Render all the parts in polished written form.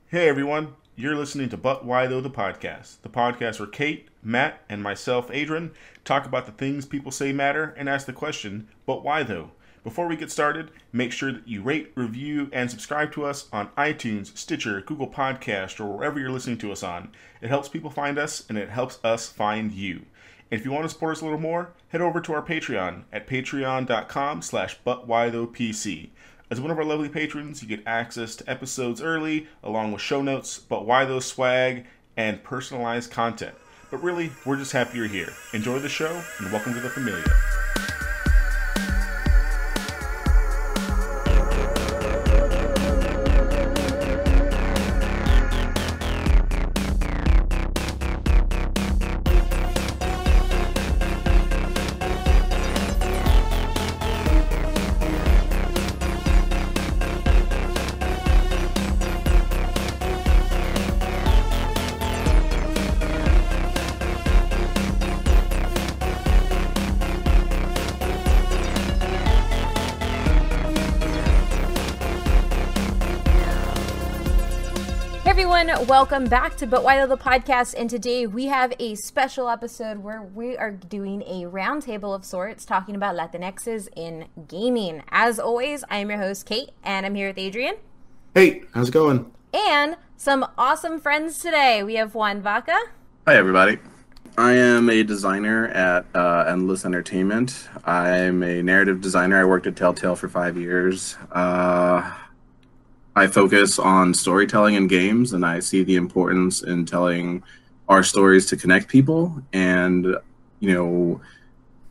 Hey everyone, you're listening to But Why Though the podcast where Kate, Matt, and myself, Adrian, talk about the things people say matter and ask the question, but why though? Before we get started, make sure that you rate, review, and subscribe to us on iTunes, Stitcher, Google Podcast, or wherever you're listening to us on. It helps people find us, and it helps us find you. And if you want to support us a little more, head over to our Patreon at patreon.com/butwhythoughpc. As one of our lovely patrons, you get access to episodes early, along with show notes, But Why Those swag, and personalized content. But really, we're just happy you're here. Enjoy the show, and welcome to the Familia. Welcome back to But Why Though the podcast, and today we have a special episode where we are doing a roundtable of sorts talking about Latinxes in gaming. As always, I am your host Kate, and I'm here with Adrian. Hey, how's it going? And some awesome friends today. We have Juan Vaca. Hi everybody. I am a designer at Endless Entertainment. I'm a narrative designer. I worked at Telltale for 5 years. I focus on storytelling in games, and I see the importance in telling our stories to connect people. And,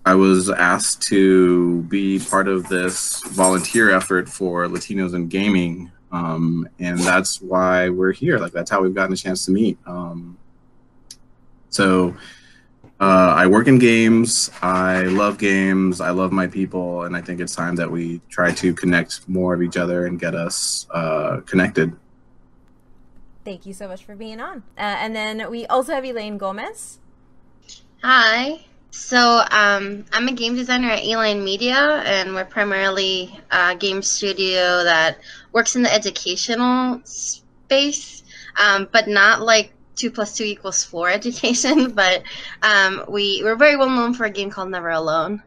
I was asked to be part of this volunteer effort for Latinos in gaming. And that's why we're here. That's how we've gotten a chance to meet. I work in games. I love games. I love my people. And I think it's time that we try to connect more of each other and get us connected. Thank you so much for being on. And then we also have Elaine Gomez. Hi. So I'm a game designer at Elaine Media, and we're primarily a game studio that works in the educational space, but not like 2 + 2 = 4 education, but we're very well known for a game called Never Alone.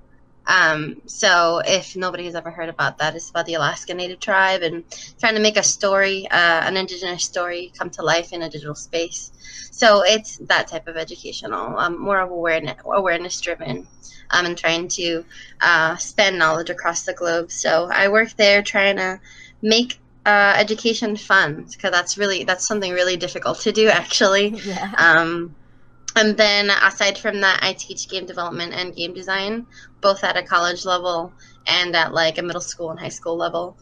So if nobody has ever heard about that, it's about the Alaska Native tribe and trying to make a story, an indigenous story, come to life in a digital space. So it's that type of educational, more of awareness driven, and trying to spread knowledge across the globe. So I work there trying to make education fun, because that's something really difficult to do, actually. Yeah. And then aside from that, I teach game development and game design, both at a college level and at like a middle school and high school level.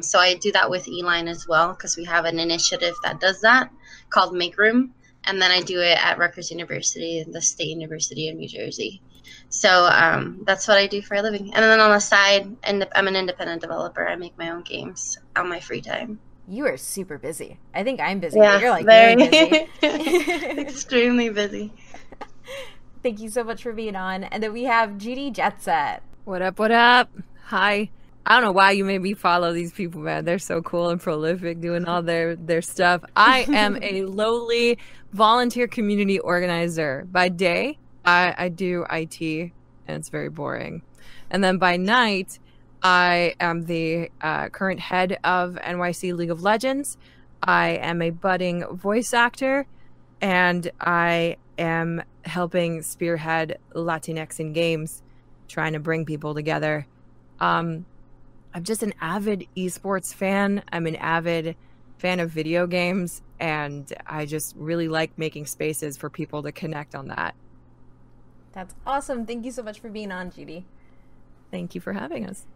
So I do that with Elaine as well, because we have an initiative that does that called Make Room. And then I do it at Rutgers University, the State University of New Jersey. So that's what I do for a living. And then on the side, I'm an independent developer. I make my own games on my free time. You are super busy. I think I'm busy, Yeah, but you're like very busy. Extremely busy. Thank you so much for being on. And then we have Judy Jetset. What up, what up? Hi. I don't know why you made me follow these people, man. They're so cool and prolific doing all their stuff. I am a lowly volunteer community organizer. By day, I do IT, and it's very boring. And then by night, I am the current head of NYC League of Legends. I am a budding voice actor, and I am helping spearhead Latinx in games, trying to bring people together. I'm just an avid esports fan. I'm an avid fan of video games, and I just really like making spaces for people to connect on that. That's awesome. Thank you so much for being on, Judy. Thank you for having us.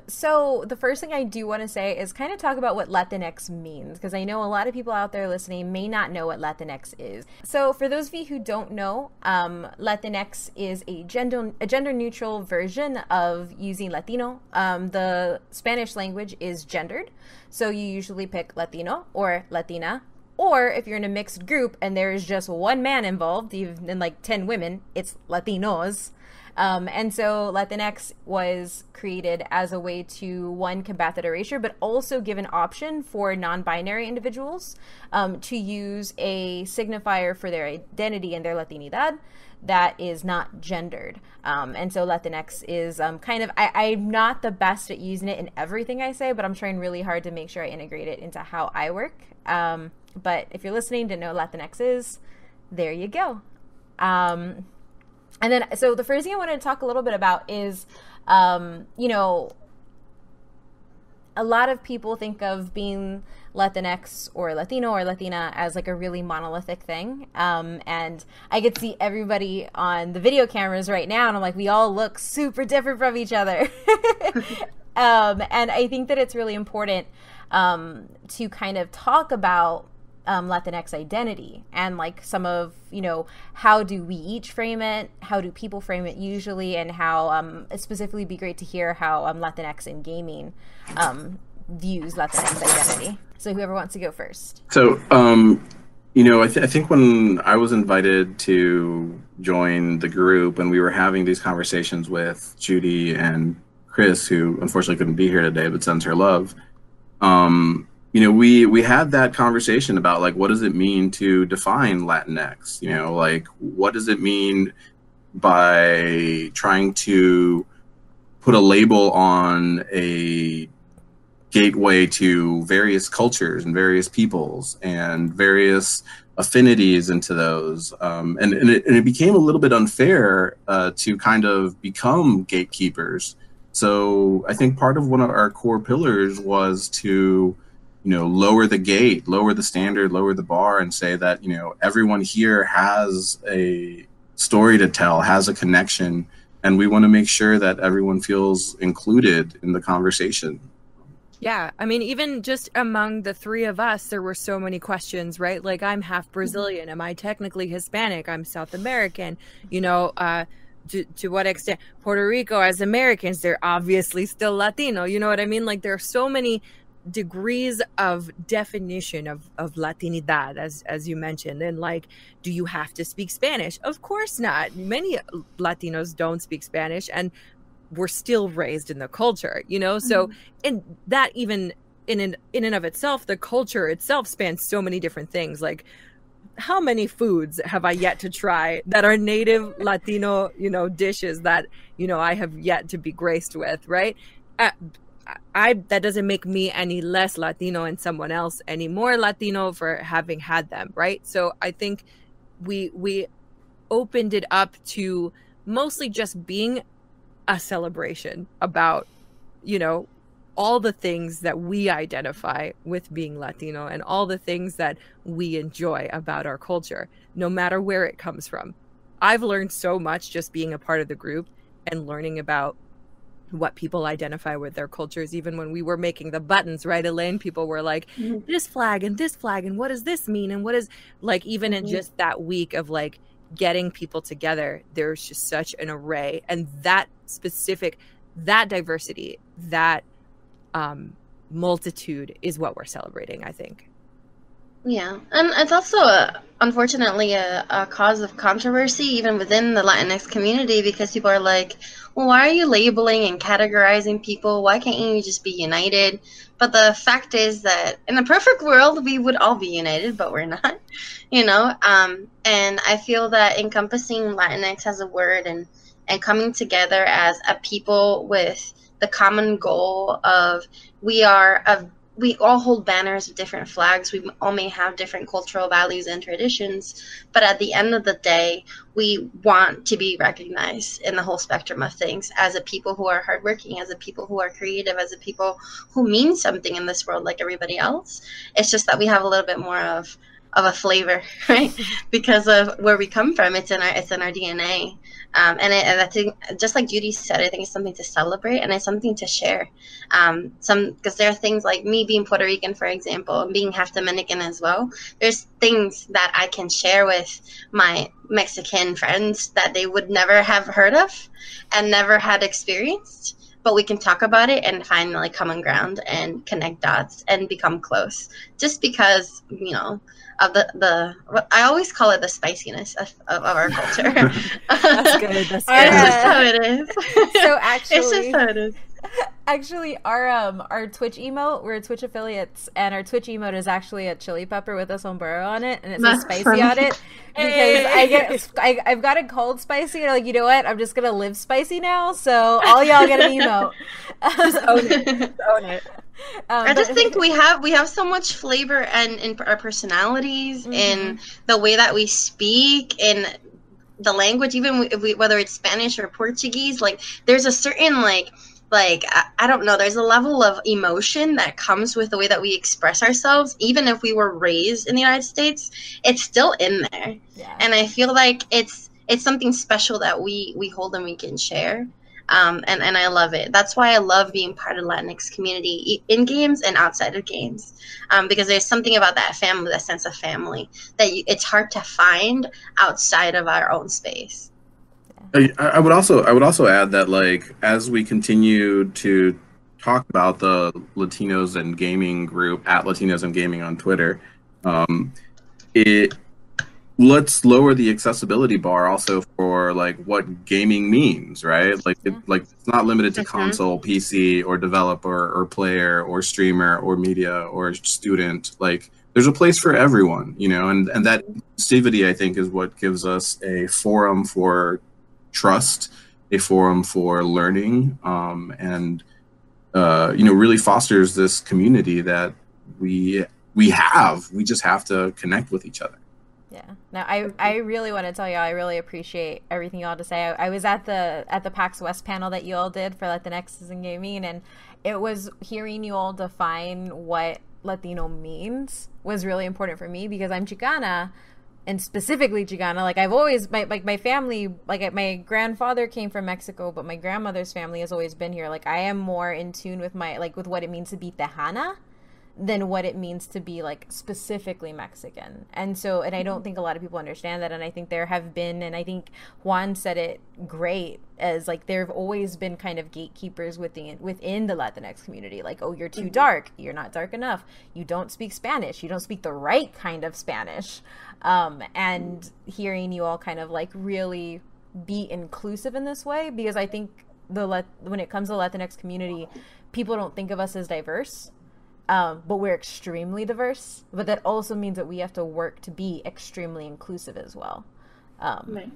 So the first thing I do want to say is kind of talk about what Latinx means, because I know a lot of people out there listening may not know what Latinx is. So for those of you who don't know, Latinx is a gender neutral version of using Latino. The Spanish language is gendered, so you usually pick Latino or Latina Or if you're in a mixed group and there's just one man involved, even like 10 women, it's Latinos. And so Latinx was created as a way to, one, combat that erasure, but also give an option for non-binary individuals to use a signifier for their identity and their Latinidad that is not gendered. And so Latinx is I'm not the best at using it in everything I say, but I'm trying really hard to make sure I integrate it into how I work. But if you're listening to know what Latinx is, there you go. And then, so the first thing I wanted to talk a little bit about is, a lot of people think of being Latinx or Latino or Latina as like a really monolithic thing. And I could see everybody on the video cameras right now, and I'm like, we all look super different from each other. And I think that it's really important to kind of talk about Latinx identity and like some of, how do we each frame it? How do people frame it usually? And how specifically be great to hear how Latinx in gaming views Latinx identity. So whoever wants to go first. So, I think when I was invited to join the group and we were having these conversations with Judy and Chris, who unfortunately couldn't be here today, but sends her love. We had that conversation about like, what does it mean to define Latinx? Like, what does it mean by trying to put a label on a gateway to various cultures and various peoples and various affinities into those. And it became a little bit unfair to kind of become gatekeepers. So I think part of one of our core pillars was to lower the gate, lower the standard, lower the bar, and say that, everyone here has a story to tell, has a connection, and we want to make sure that everyone feels included in the conversation. Yeah, I mean, even just among the three of us, there were so many questions, right? Like, I'm half Brazilian. Am I technically Hispanic? I'm South American. To what extent? Puerto Rico, as Americans, they're obviously still Latino. You know what I mean? Like, there are so many degrees of definition of Latinidad, as you mentioned. And like, do you have to speak Spanish? Of course not. Many Latinos don't speak Spanish, and we're still raised in the culture, so in that, even in and of itself, the culture itself spans so many different things. Like, how many foods have I yet to try that are native Latino, dishes that, I have yet to be graced with, right? That doesn't make me any less Latino and someone else any more Latino for having had them, right? So I think we opened it up to mostly just being a celebration about, all the things that we identify with being Latino and all the things that we enjoy about our culture, no matter where it comes from. I've learned so much just being a part of the group and learning about what people identify with their cultures. Even when we were making the buttons, right, Elaine, people were like, this flag and what does this mean? And what is, like, even in just that week of like getting people together, there's just such an array, and that diversity, that multitude is what we're celebrating, I think. Yeah, and it's also unfortunately a cause of controversy even within the Latinx community, because people are like, well, why are you labeling and categorizing people? Why can't you just be united? But the fact is that in a perfect world, we would all be united, but we're not, and I feel that encompassing Latinx as a word and coming together as a people with the common goal of we all hold banners of different flags. We all may have different cultural values and traditions, but at the end of the day, we want to be recognized in the whole spectrum of things as a people who are hardworking, as a people who are creative, as a people who mean something in this world like everybody else. It's just that we have a little bit more of a flavor, right? Because of where we come from. It's in our DNA. And I think, just like Judy said, I think it's something to celebrate and it's something to share. Because there are things like me being Puerto Rican, for example, and being half Dominican as well. There's things that I can share with my Mexican friends that they would never have heard of and never had experienced. but we can talk about it and find like common ground and connect dots and become close. Just because, you know, of the I always call it the spiciness of our culture. That's good. That's good. It's just how it is. So actually, it's just how it is. Actually, our Twitch emote, we're Twitch affiliates, and our Twitch emote is actually a chili pepper with a sombrero on it, and it says spicy on it. Because I've got it called spicy, and I'm like, you know what? I'm just gonna live spicy now. So all y'all get an emote. Just own it. Just own it. I just think we have so much flavor and in our personalities, in the way that we speak, in the language, even if whether it's Spanish or Portuguese. Like there's a certain like I don't know, there's a level of emotion that comes with the way that we express ourselves. Even if we were raised in the United States, it's still in there. Yeah. And I feel like it's something special that we hold and we can share. And I love it. That's why I love being part of the Latinx community in games and outside of games, because there's something about that family, that sense of family, that it's hard to find outside of our own space. I would also add that, like, as we continue to talk about the Latinos and Gaming group at Latinos and Gaming on Twitter, let's lower the accessibility bar also for like what gaming means, right? Like it's not limited to console, PC, or developer, or player, or streamer, or media, or student. Like there's a place for everyone, you know, and that inclusivity, I think, is what gives us a forum for trust, a forum for learning, and you know, really fosters this community that we just have to connect with each other. Yeah. Now, I really want to tell y'all, I really appreciate everything y'all had to say. I was at the PAX West panel that you all did for Latinx in Gaming, and it was hearing you all define what Latino means was really important for me, because I'm Chicana, and specifically Chicana. Like I've always, my family, like my grandfather came from Mexico, but my grandmother's family has always been here. Like I am more in tune with with what it means to be Tejana than what it means to be like specifically Mexican. And so, and I don't think a lot of people understand that. And I think there have been, and I think Juan said it great, as like there have always been kind of gatekeepers within the Latinx community. Like, oh, you're too dark. You're not dark enough. You don't speak Spanish. You don't speak the right kind of Spanish. And hearing you all kind of like really be inclusive in this way, because I think when it comes to the Latinx community, people don't think of us as diverse. But we're extremely diverse, but that also means that we have to work to be extremely inclusive as well. Right.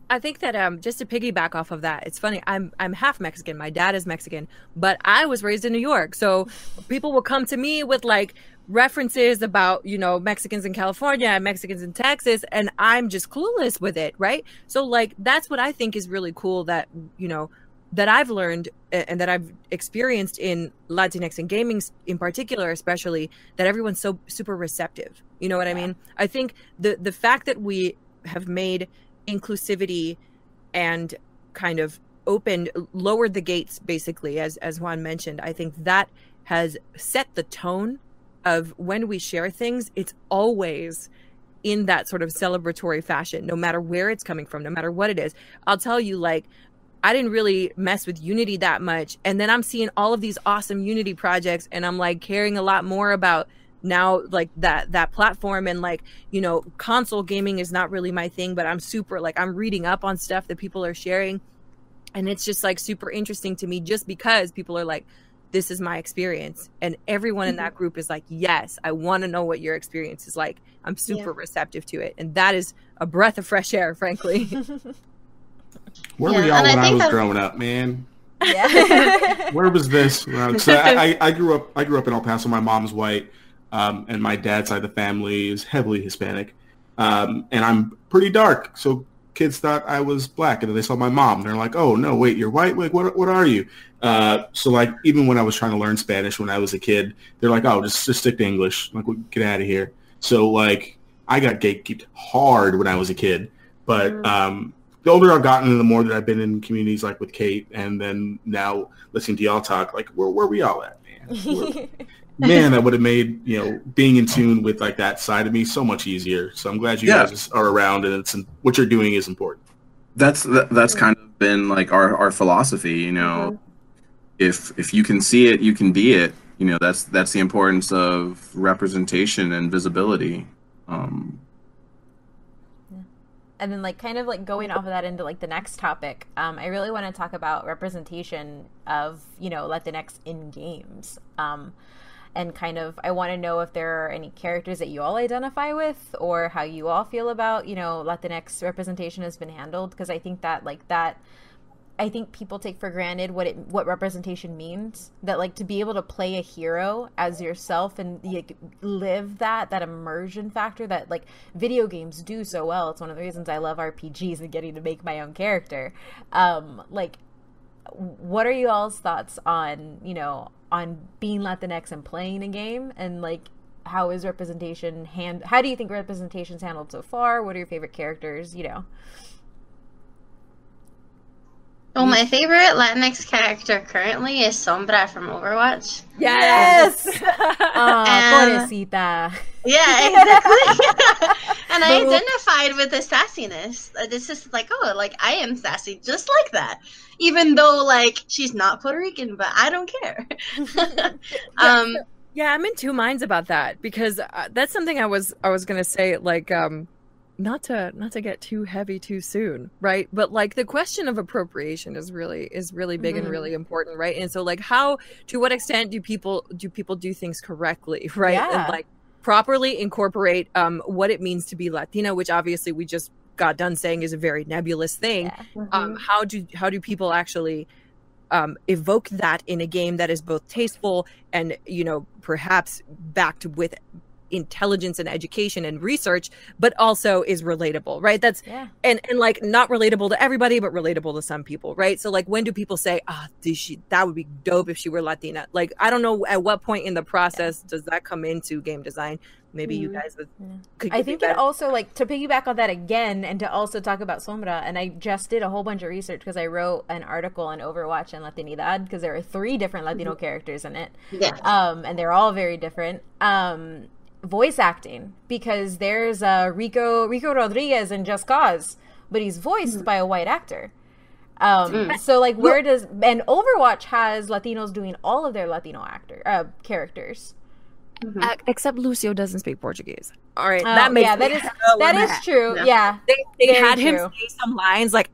I think that just to piggyback off of that, it's funny. I'm half Mexican. My dad is Mexican, but I was raised in New York. So people will come to me with like references about, you know, Mexicans in California and Mexicans in Texas, and I'm just clueless with it, right? So like that's what I think is really cool, that, you know, that I've learned and that I've experienced in Latinx and gaming in particular, especially, that everyone's so super receptive. You know what I mean? I think the fact that we have made inclusivity and kind of lowered the gates, basically, as Juan mentioned, I think that has set the tone of when we share things. It's always in that sort of celebratory fashion, no matter where it's coming from, no matter what it is. I'll tell you, like, I didn't really mess with Unity that much. And then I'm seeing all of these awesome Unity projects, and I'm like caring a lot more about now, like that platform. And like, you know, console gaming is not really my thing, but I'm super, like, I'm reading up on stuff that people are sharing. And it's just like super interesting to me, just because people are like, this is my experience. And everyone in that group is like, yes, I want to know what your experience is like. I'm super receptive to it. And that is a breath of fresh air, frankly. Where were y'all when I was growing up, man? Yeah. Where was this? So I grew up in El Paso. My mom's white, and my dad's side of the family is heavily Hispanic, and I'm pretty dark. So kids thought I was black, and then they saw my mom. They're like, "Oh no, wait, you're white. Like, what are you?" So like, even when I was trying to learn Spanish when I was a kid, they're like, "Oh, just stick to English. Like, get out of here." So like, I got gatekeeped hard when I was a kid, but the older I've gotten, the more that I've been in communities like with Kate, and then now listening to y'all talk, like where we all at, man? Man, that would have made, you know, being in tune with like that side of me so much easier. So I'm glad you guys are around, and what you're doing is important. That's kind of been like our philosophy, you know. if you can see it, you can be it. You know, that's the importance of representation and visibility. And then, like, kind of like going off of that into like the next topic, I really want to talk about representation of, you know, Latinx in games. And kind of, I want to know if there are any characters that you all identify with, or how you all feel about, you know, Latinx representation has been handled. Because I think that, like, I think people take for granted what representation means. That, like, to be able to play a hero as yourself and live that immersion factor that, like, video games do so well. It's one of the reasons I love RPGs and getting to make my own character. Like, what are you all's thoughts on, you know, on being Latinx and playing a game? And, like, how is representation how do you think representation's handled so far? What are your favorite characters, you know? Well, my favorite Latinx character currently is Sombra from Overwatch. Yes! Pobrecita. Yeah, exactly. And I identified with the sassiness. This is like, oh, like, I am sassy just like that. Even though, like, she's not Puerto Rican, but I don't care. Yeah, I'm in two minds about that, because that's something I was going to say, like, not to get too heavy too soon, right? But, like, the question of appropriation is really big and really important, right? And so, like, to what extent do people do things correctly, right? Yeah. And, like, properly incorporate what it means to be Latino, which obviously we just got done saying is a very nebulous thing. Yeah. How do people actually evoke that in a game that is both tasteful and, you know, perhaps backed with intelligence and education and research, but also is relatable, right? That's and like not relatable to everybody, but relatable to some people, right? So, like, when do people say, that would be dope if she were Latina? Like, I don't know at what point in the process does that come into game design. Maybe you guys would. I think it also, like, to piggyback on that again, and to also talk about Sombra, and I just did a whole bunch of research because I wrote an article on Overwatch and Latinidad, because there are 3 different Latino characters in it, and they're all very different. Voice acting, because there's Rico Rodriguez in Just Cause, but he's voiced by a white actor. So, like, and Overwatch has Latinos doing all of their Latino characters. Except Lucio doesn't speak Portuguese. All right, that is true. Yeah, they had him say some lines like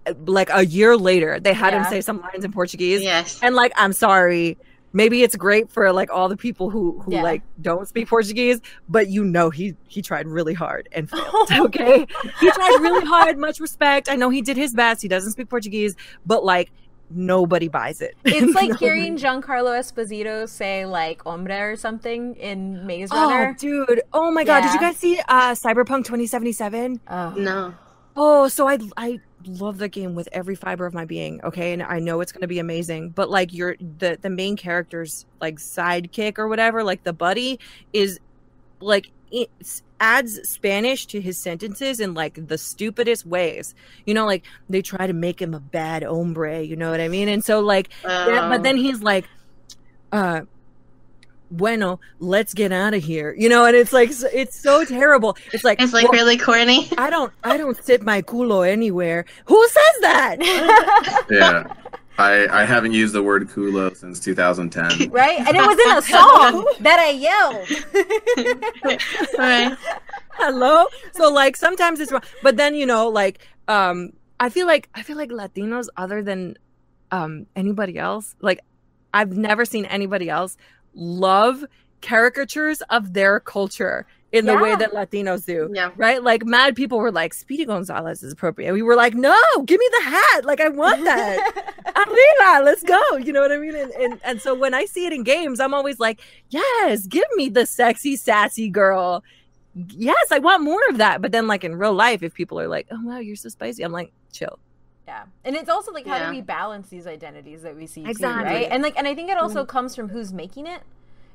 a year later. They had him say some lines in Portuguese. Yes, and, like, I'm sorry. Maybe it's great for, like, all the people who like don't speak Portuguese, but, you know, he tried really hard and failed. Okay, he tried really hard. Much respect. I know he did his best. He doesn't speak Portuguese, but, like, nobody buys it. It's like hearing Giancarlo Esposito say, like, hombre or something in Maze Runner. Oh, dude. Oh my God. Did you guys see Cyberpunk 2077? No. Oh, so I love the game with every fiber of my being, okay? And I know it's going to be amazing, but, like, the main character's, like, sidekick or whatever, like, the buddy is, like, it adds Spanish to his sentences in, like, the stupidest ways. You know, like, they try to make him a bad hombre, you know what I mean? And so, like, but then he's like, bueno, let's get out of here, you know? And it's like, it's so terrible. It's like really corny. I don't sit my culo anywhere. Who says that? Yeah, I haven't used the word culo since 2010. Right, and it was in a song that I yelled. Right. Hello. So, like, sometimes it's wrong, but then, you know, like, I feel like Latinos, other than anybody else, like, I've never seen anybody else love caricatures of their culture in the way that Latinos do. Yeah. Right? Like, mad people were like, Speedy Gonzalez is appropriate. We were like, no, give me the hat. Like, I want that. Arriba, let's go. You know what I mean? And so when I see it in games, I'm always like, yes, give me the sexy, sassy girl. Yes, I want more of that. But then, like, in real life, if people are like, oh, wow, you're so spicy, I'm like, chill. Yeah. And it's also like, how do we balance these identities that we see too, right? And, like, and I think it also comes from who's making it.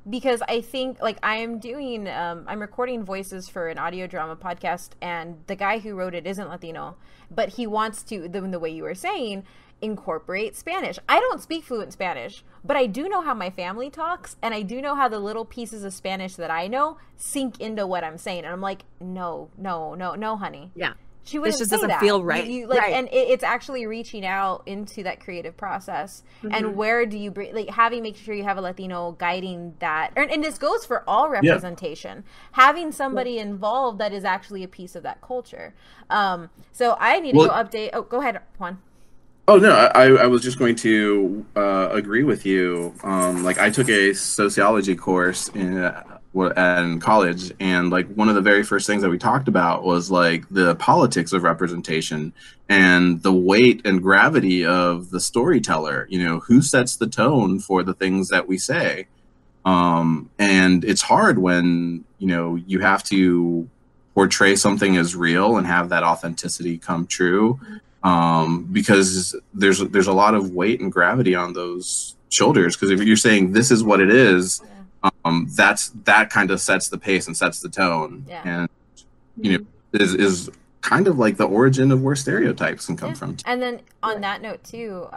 Because I think, like, I'm recording voices for an audio drama podcast, and the guy who wrote it isn't Latino, but he wants to, the way you were saying, incorporate Spanish. I don't speak fluent Spanish, but I do know how my family talks, and I do know how the little pieces of Spanish that I know sink into what I'm saying. And I'm like, no, honey. Yeah. she wouldn't this just say doesn't that. feel right. Right. And it's actually reaching out into that creative process. And where do you bring, making sure you have a Latino guiding that, and this goes for all representation, having somebody involved that is actually a piece of that culture. So I need to go update. Oh, go ahead, Juan. Oh, no, I was just going to agree with you. I took a sociology course in college, and one of the very first things that we talked about was the politics of representation and the weight and gravity of the storyteller, who sets the tone for the things that we say. And it's hard when, you have to portray something as real and have that authenticity come true. Because there's a lot of weight and gravity on those shoulders. Because if you're saying this is what it is, that kind of sets the pace and sets the tone, and is kind of the origin of where stereotypes can come from. And then on that note too,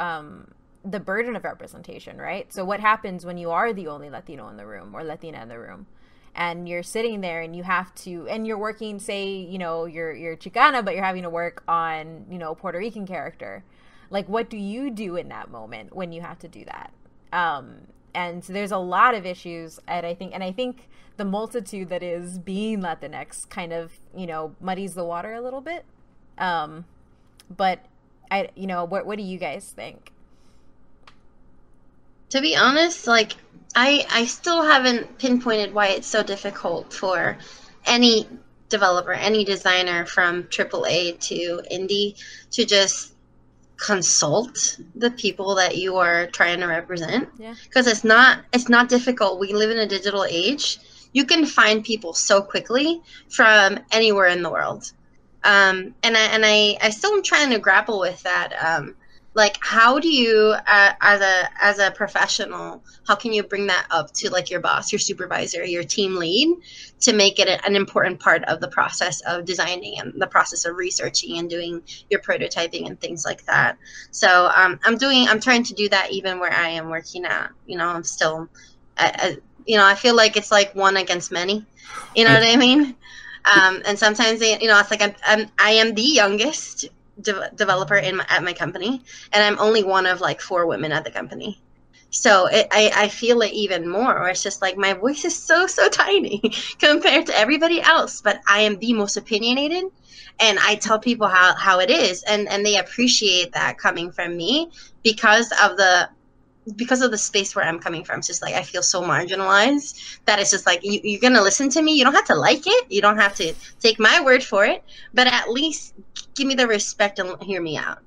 the burden of representation, right? So what happens when you are the only Latino in the room or Latina in the room? And you're sitting there and you have to, and you're working, say, you're Chicana, but you're having to work on, Puerto Rican character. What do you do in that moment when you have to do that? And so there's a lot of issues. And I think the multitude that is being Latinx kind of, muddies the water a little bit. But what do you guys think? To be honest, I still haven't pinpointed why it's so difficult for any developer, any designer from AAA to indie to just consult the people that you are trying to represent. Because it's not difficult. We live in a digital age. You can find people so quickly from anywhere in the world. And I still am trying to grapple with that. How do you, as a professional, how can you bring that up to your boss, your supervisor, your team lead, to make it an important part of the process of designing and the process of researching and doing your prototyping and things like that. So I'm trying to do that even where I am working at. I'm still, I feel like it's one against many. You know what I mean? And sometimes it's I am the youngest developer at my company, and I'm only one of 4 women at the company. So I feel it even more, where it's just my voice is so tiny compared to everybody else, but I am the most opinionated, and I tell people how it is, and they appreciate that coming from me because of the space where I'm coming from. It's just I feel so marginalized that it's just you're going to listen to me. You don't have to like it. You don't have to take my word for it, but at least give me the respect and hear me out,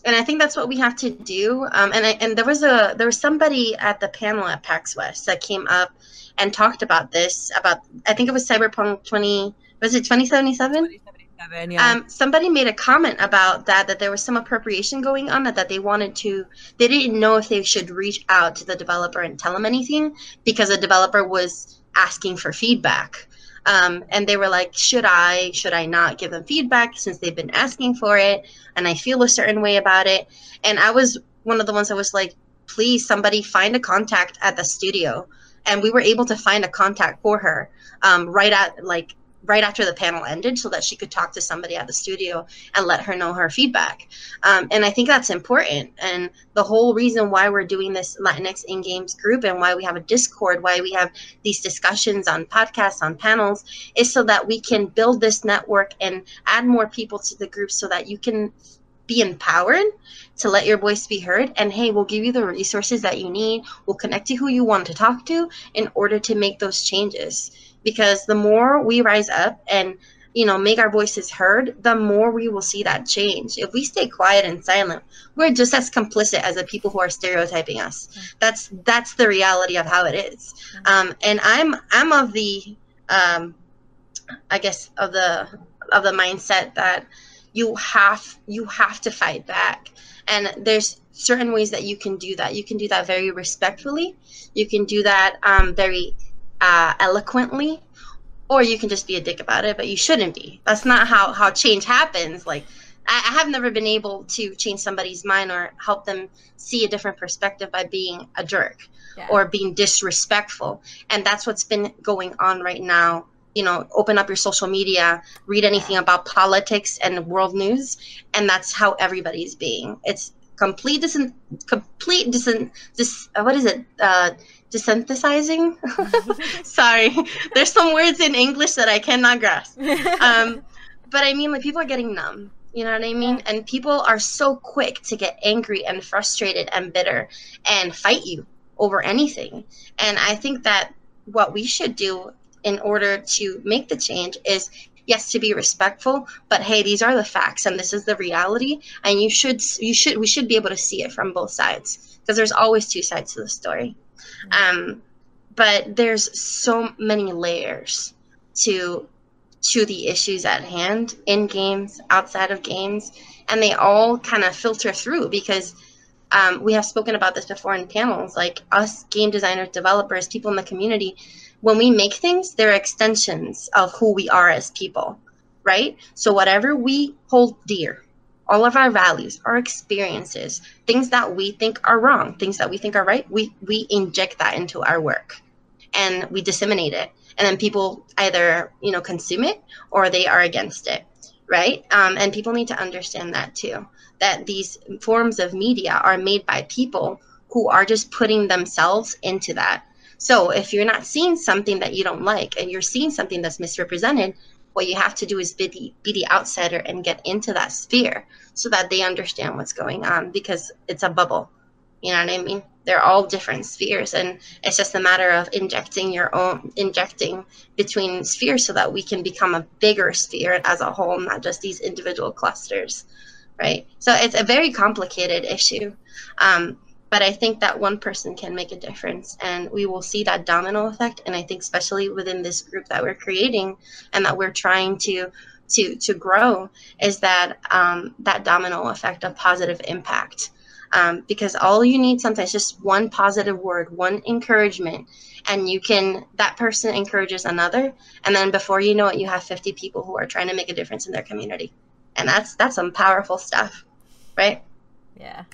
and I think that's what we have to do. And there was somebody at the panel at PAX West that came up and talked about this, I think it was Cyberpunk 2077? Yeah. Somebody made a comment about that there was some appropriation going on, that they didn't know if they should reach out to the developer and tell them anything because the developer was asking for feedback. And they were should I not give them feedback since they've been asking for it and I feel a certain way about it? And I was one of the ones that was please, somebody find a contact at the studio. And we were able to find a contact for her right after the panel ended, so that she could talk to somebody at the studio and let her know her feedback. And I think that's important. And the whole reason why we're doing this Latinx in Games group and why we have a Discord, why we have these discussions on podcasts, on panels, is so that we can build this network and add more people to the group so that you can be empowered to let your voice be heard. And hey, we'll give you the resources that you need. We'll connect to who you want to talk to in order to make those changes. Because the more we rise up and, make our voices heard, the more we will see that change. If we stay quiet and silent, we're just as complicit as the people who are stereotyping us. That's the reality of how it is. And I'm of the, I guess of the mindset that you have to fight back. And there's certain ways that you can do that. You can do that very respectfully. You can do that very eloquently, or you can just be a dick about it, but you shouldn't be. That's not how change happens. I have never been able to change somebody's mind or help them see a different perspective by being a jerk or being disrespectful. And that's what's been going on right now open up your social media, read anything about politics and world news, and that's how everybody's being. It's desynthesizing. Sorry, there's some words in English that I cannot grasp. But I mean, like, people are getting numb. You know what I mean? And people are so quick to get angry and frustrated and bitter and fight you over anything. And I think that what we should do in order to make the change is, yes, to be respectful, but hey, these are the facts and this is the reality, and we should be able to see it from both sides, because there's always two sides to the story. But there's so many layers to the issues at hand, in games, outside of games, and they all kind of filter through, because we have spoken about this before in panels, like us game designers, developers, people in the community, when we make things, they're extensions of who we are as people, right? So whatever we hold dear, all of our values, our experiences, things that we think are wrong, things that we think are right, we inject that into our work and we disseminate it. And then people either, consume it or they are against it, right? And people need to understand that too, that these forms of media are made by people who are just putting themselves into that. So if you're not seeing something that you don't like and you're seeing something that's misrepresented, what you have to do is be the outsider and get into that sphere so that they understand what's going on, because it's a bubble. You know what I mean? They're all different spheres, and it's just a matter of injecting between spheres so that we can become a bigger sphere as a whole, not just these individual clusters, right? So it's a very complicated issue. But I think that one person can make a difference, and we will see that domino effect. And I think especially within this group that we're creating and that we're trying to grow, is that that domino effect of positive impact. Because all you need sometimes is just one positive word, one encouragement, and that person encourages another. And then before you know it, you have 50 people who are trying to make a difference in their community. And that's some powerful stuff, right? Yeah.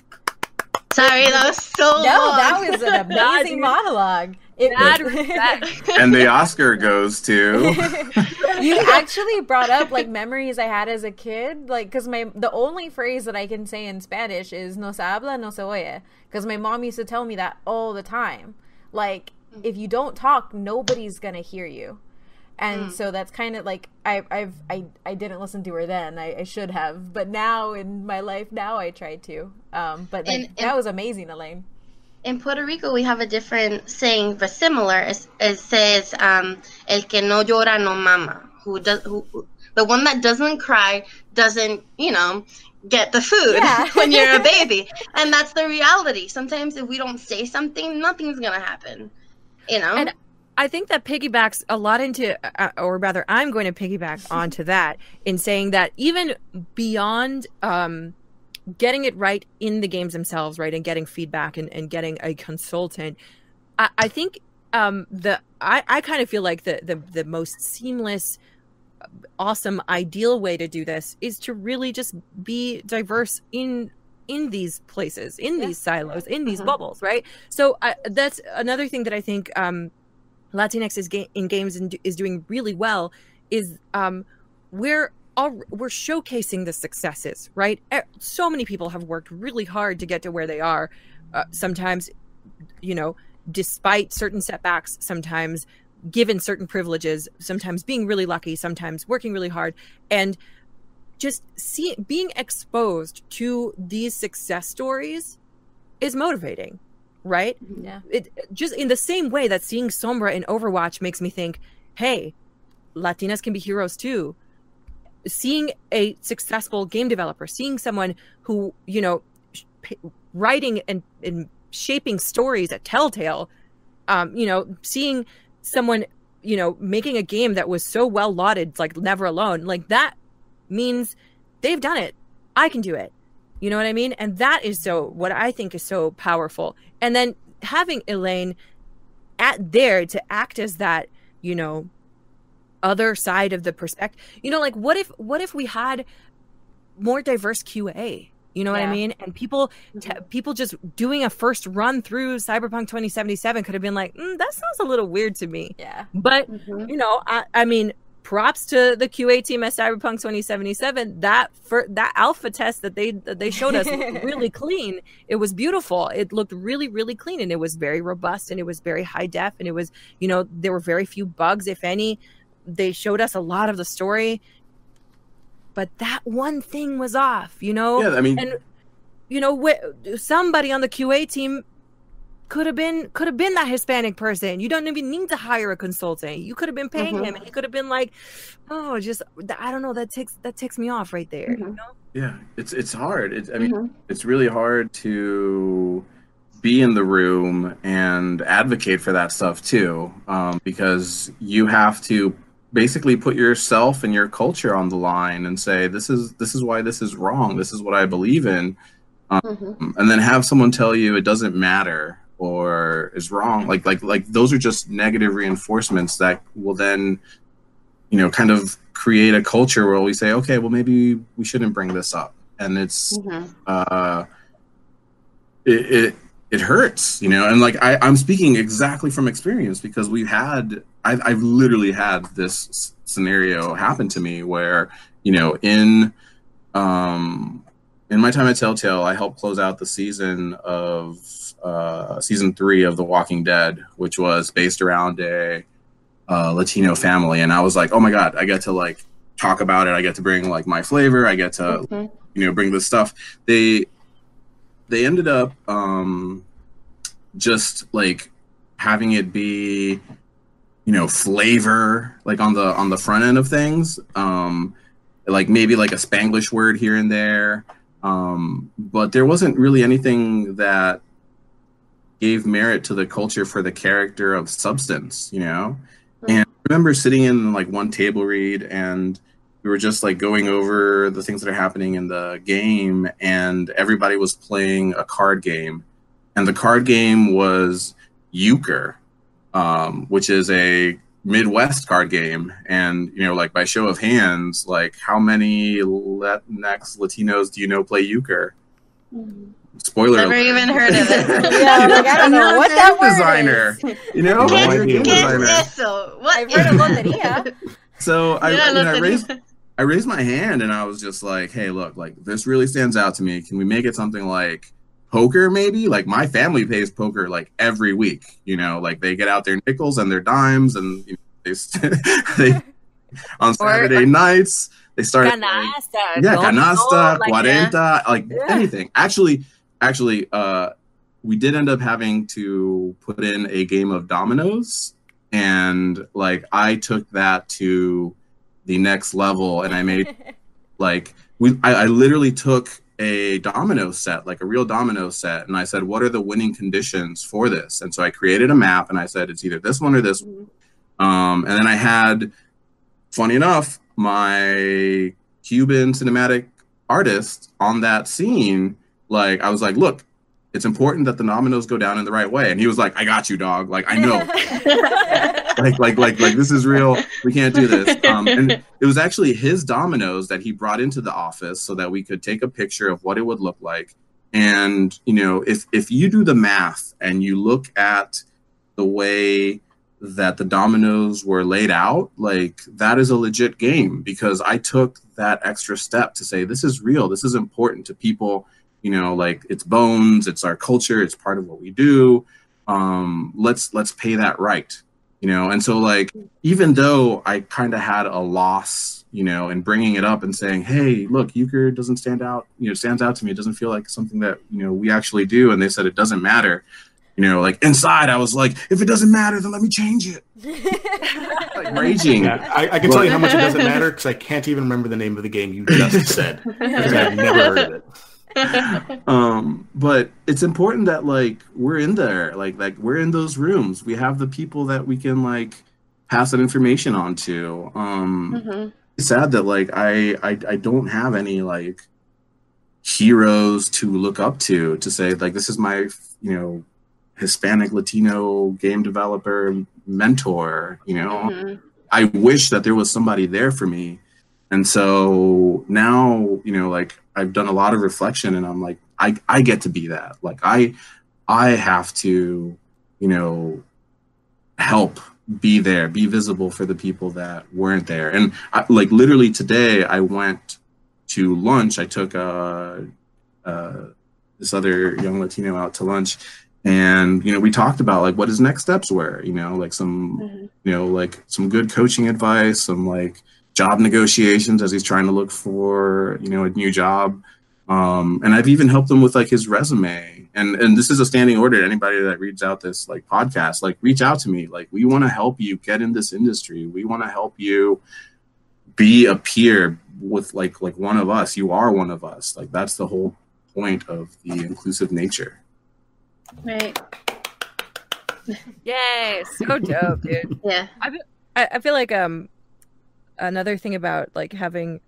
Sorry, that was so long. That was an amazing monologue. And the Oscar goes to... You actually brought up like memories I had as a kid, like, because the only phrase that I can say in Spanish is "no se habla, no se oye," because my mom used to tell me that all the time. Like, if you don't talk, nobody's gonna hear you. And so that's kind of like, I didn't listen to her then. I should have, but now in my life now I try to. But that was amazing, Elaine. In Puerto Rico, we have a different saying, but similar. It says, "El que no llora no mama." The one that doesn't cry doesn't, get the food when you're a baby, and that's the reality. Sometimes if we don't say something, nothing's gonna happen. And I think that piggybacks a lot into, or rather, I'm going to piggyback onto that in saying that even beyond getting it right in the games themselves, right, and getting feedback and getting a consultant, I think I kind of feel like the most seamless, awesome, ideal way to do this is to really just be diverse in these places, in these silos, in these bubbles, right? So that's another thing that I think Latinx in games is doing really well, is we're showcasing the successes, right? So many people have worked really hard to get to where they are, sometimes, despite certain setbacks, sometimes given certain privileges, sometimes being really lucky, sometimes working really hard, and just being exposed to these success stories is motivating, right? Yeah. It just in the same way that seeing Sombra in Overwatch makes me think, hey, Latinas can be heroes too. Seeing a successful game developer, seeing someone who, writing and shaping stories at Telltale, seeing someone, making a game that was so well lauded, like Never Alone, like that means they've done it. I can do it. You know what I mean? And that is what I think is so powerful. And then having Elaine there to act as that, other side of the perspective, like what if we had more diverse QA, You know what I mean? And people just doing a first run through Cyberpunk 2077 could have been like, that sounds a little weird to me. Yeah. But, you know, I mean, props to the QA team at Cyberpunk 2077. That alpha test that they showed us looked really clean. It was beautiful. It looked really, really clean, and it was very robust, and it was very high def, and it was, you know, there were very few bugs, if any. They showed us a lot of the story. But that one thing was off, you know? Yeah, I mean... And, you know, somebody on the QA team could have been that Hispanic person. You don't even need to hire a consultant. You could have been paying him, and he could have been like, oh, just, I don't know, that ticks me off right there, you know? Yeah, it's hard. I mean, it's really hard to be in the room and advocate for that stuff, too, because you have to basically put yourself and your culture on the line and say, this is why this is wrong. This is what I believe in. And then have someone tell you it doesn't matter or is wrong. Like those are just negative reinforcements that will then, you know, kind of create a culture where we say, okay, well, maybe we shouldn't bring this up. And it's, it hurts, you know, and like I'm speaking exactly from experience because I've literally had this scenario happen to me where, you know, in my time at Telltale, I helped close out the season 3 of The Walking Dead, which was based around a Latino family, and I was like, oh my god, I get to like talk about it. I get to bring like my flavor. I get to you know, bring this stuff. They ended up just like having it be, you know, flavor like on the front end of things, like maybe like a Spanglish word here and there, but there wasn't really anything that gave merit to the culture for the character of substance, you know. And I remember sitting in like one table read, and we were just like going over the things that are happening in the game, and everybody was playing a card game, and the card game was euchre, which is a Midwest card game. And, you know, like by show of hands, like how many Latinx Latinos do you know play euchre? Spoiler Never alert. even heard of it. Yeah, like, I don't know what that word designer. is. You know, ¿Qué designer. es eso? What I've heard of loteria. So Yeah, I raised my hand, and I was just like, hey, look, like this really stands out to me. Can we make it something like poker, maybe? Like my family plays poker like every week, you know, like they get out their nickels and their dimes, and you know, they on Saturday nights they start canasta, canasta, like 40, anything. Actually, we did end up having to put in a game of dominoes, and like I took that to the next level, and I made like I literally took a domino set, like a real domino set, and I said, what are the winning conditions for this? And so I created a map, and I said, it's either this one or this one. And then I had, funny enough, my Cuban cinematic artist on that scene, like I was like, look, it's important that the dominoes go down in the right way. And he was like, I got you, dog. Like, I know. like this is real. We can't do this. And it was actually his dominoes that he brought into the office so that we could take a picture of what it would look like. And, you know, if you do the math and you look at the way that the dominoes were laid out, like that is a legit game, because I took that extra step to say, this is real. This is important to people. You know, like it's bones, it's our culture, it's part of what we do. Let's pay that right, you know? And so like, even though I kind of had a loss, you know, in bringing it up and saying, hey, look, euchre doesn't stands out to me. It doesn't feel like something that, you know, we actually do. And they said, it doesn't matter. You know, like inside I was like, if it doesn't matter, then let me change it. Like raging. Yeah, I can tell you how much it doesn't matter because I can't even remember the name of the game you just said. Because I've never heard of it. But it's important that like we're in there, like we're in those rooms. We have the people that we can like pass that information on to. It's sad that like I don't have any like heroes to look up to say like this is my, you know, Hispanic Latino game developer mentor, you know. I wish that there was somebody there for me And so now, you know, like I've done a lot of reflection, and I'm like, I get to be that. Like I have to, you know, help be there, be visible for the people that weren't there. And like literally today I went to lunch. I took this other young Latino out to lunch, and, you know, we talked about like what his next steps were, you know, like some, you know, like some good coaching advice, some like job negotiations as he's trying to look for, you know, a new job. And I've even helped him with like his resume. And this is a standing order to anybody that reads out this like podcast, like reach out to me. Like, we want to help you get in this industry. We want to help you be a peer with like one of us. You are one of us. Like, that's the whole point of the inclusive nature. Right. Yay, so dope, dude. Yeah. I feel like another thing about like having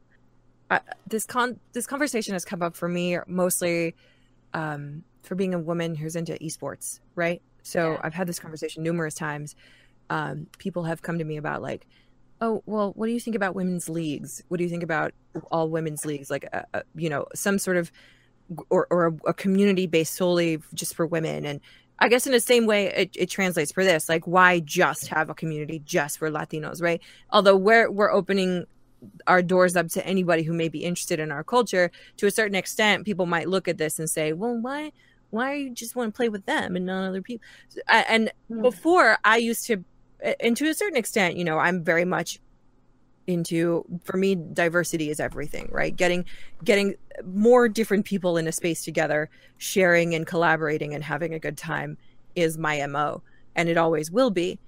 this conversation has come up for me mostly for being a woman who's into esports, right? So I've had this conversation numerous times. People have come to me about like, oh, well, what do you think about women's leagues? What do you think about all women's leagues? Like, you know, some sort of or a community based solely just for women. And I guess in the same way it translates for this, like, why just have a community just for Latinos, right? Although we're opening our doors up to anybody who may be interested in our culture, to a certain extent, people might look at this and say, well, why you just want to play with them and not other people? And before I used to, and to a certain extent, you know, I'm very much into, for me, diversity is everything, right? Getting more different people in a space together, sharing and collaborating and having a good time is my MO, and it always will be.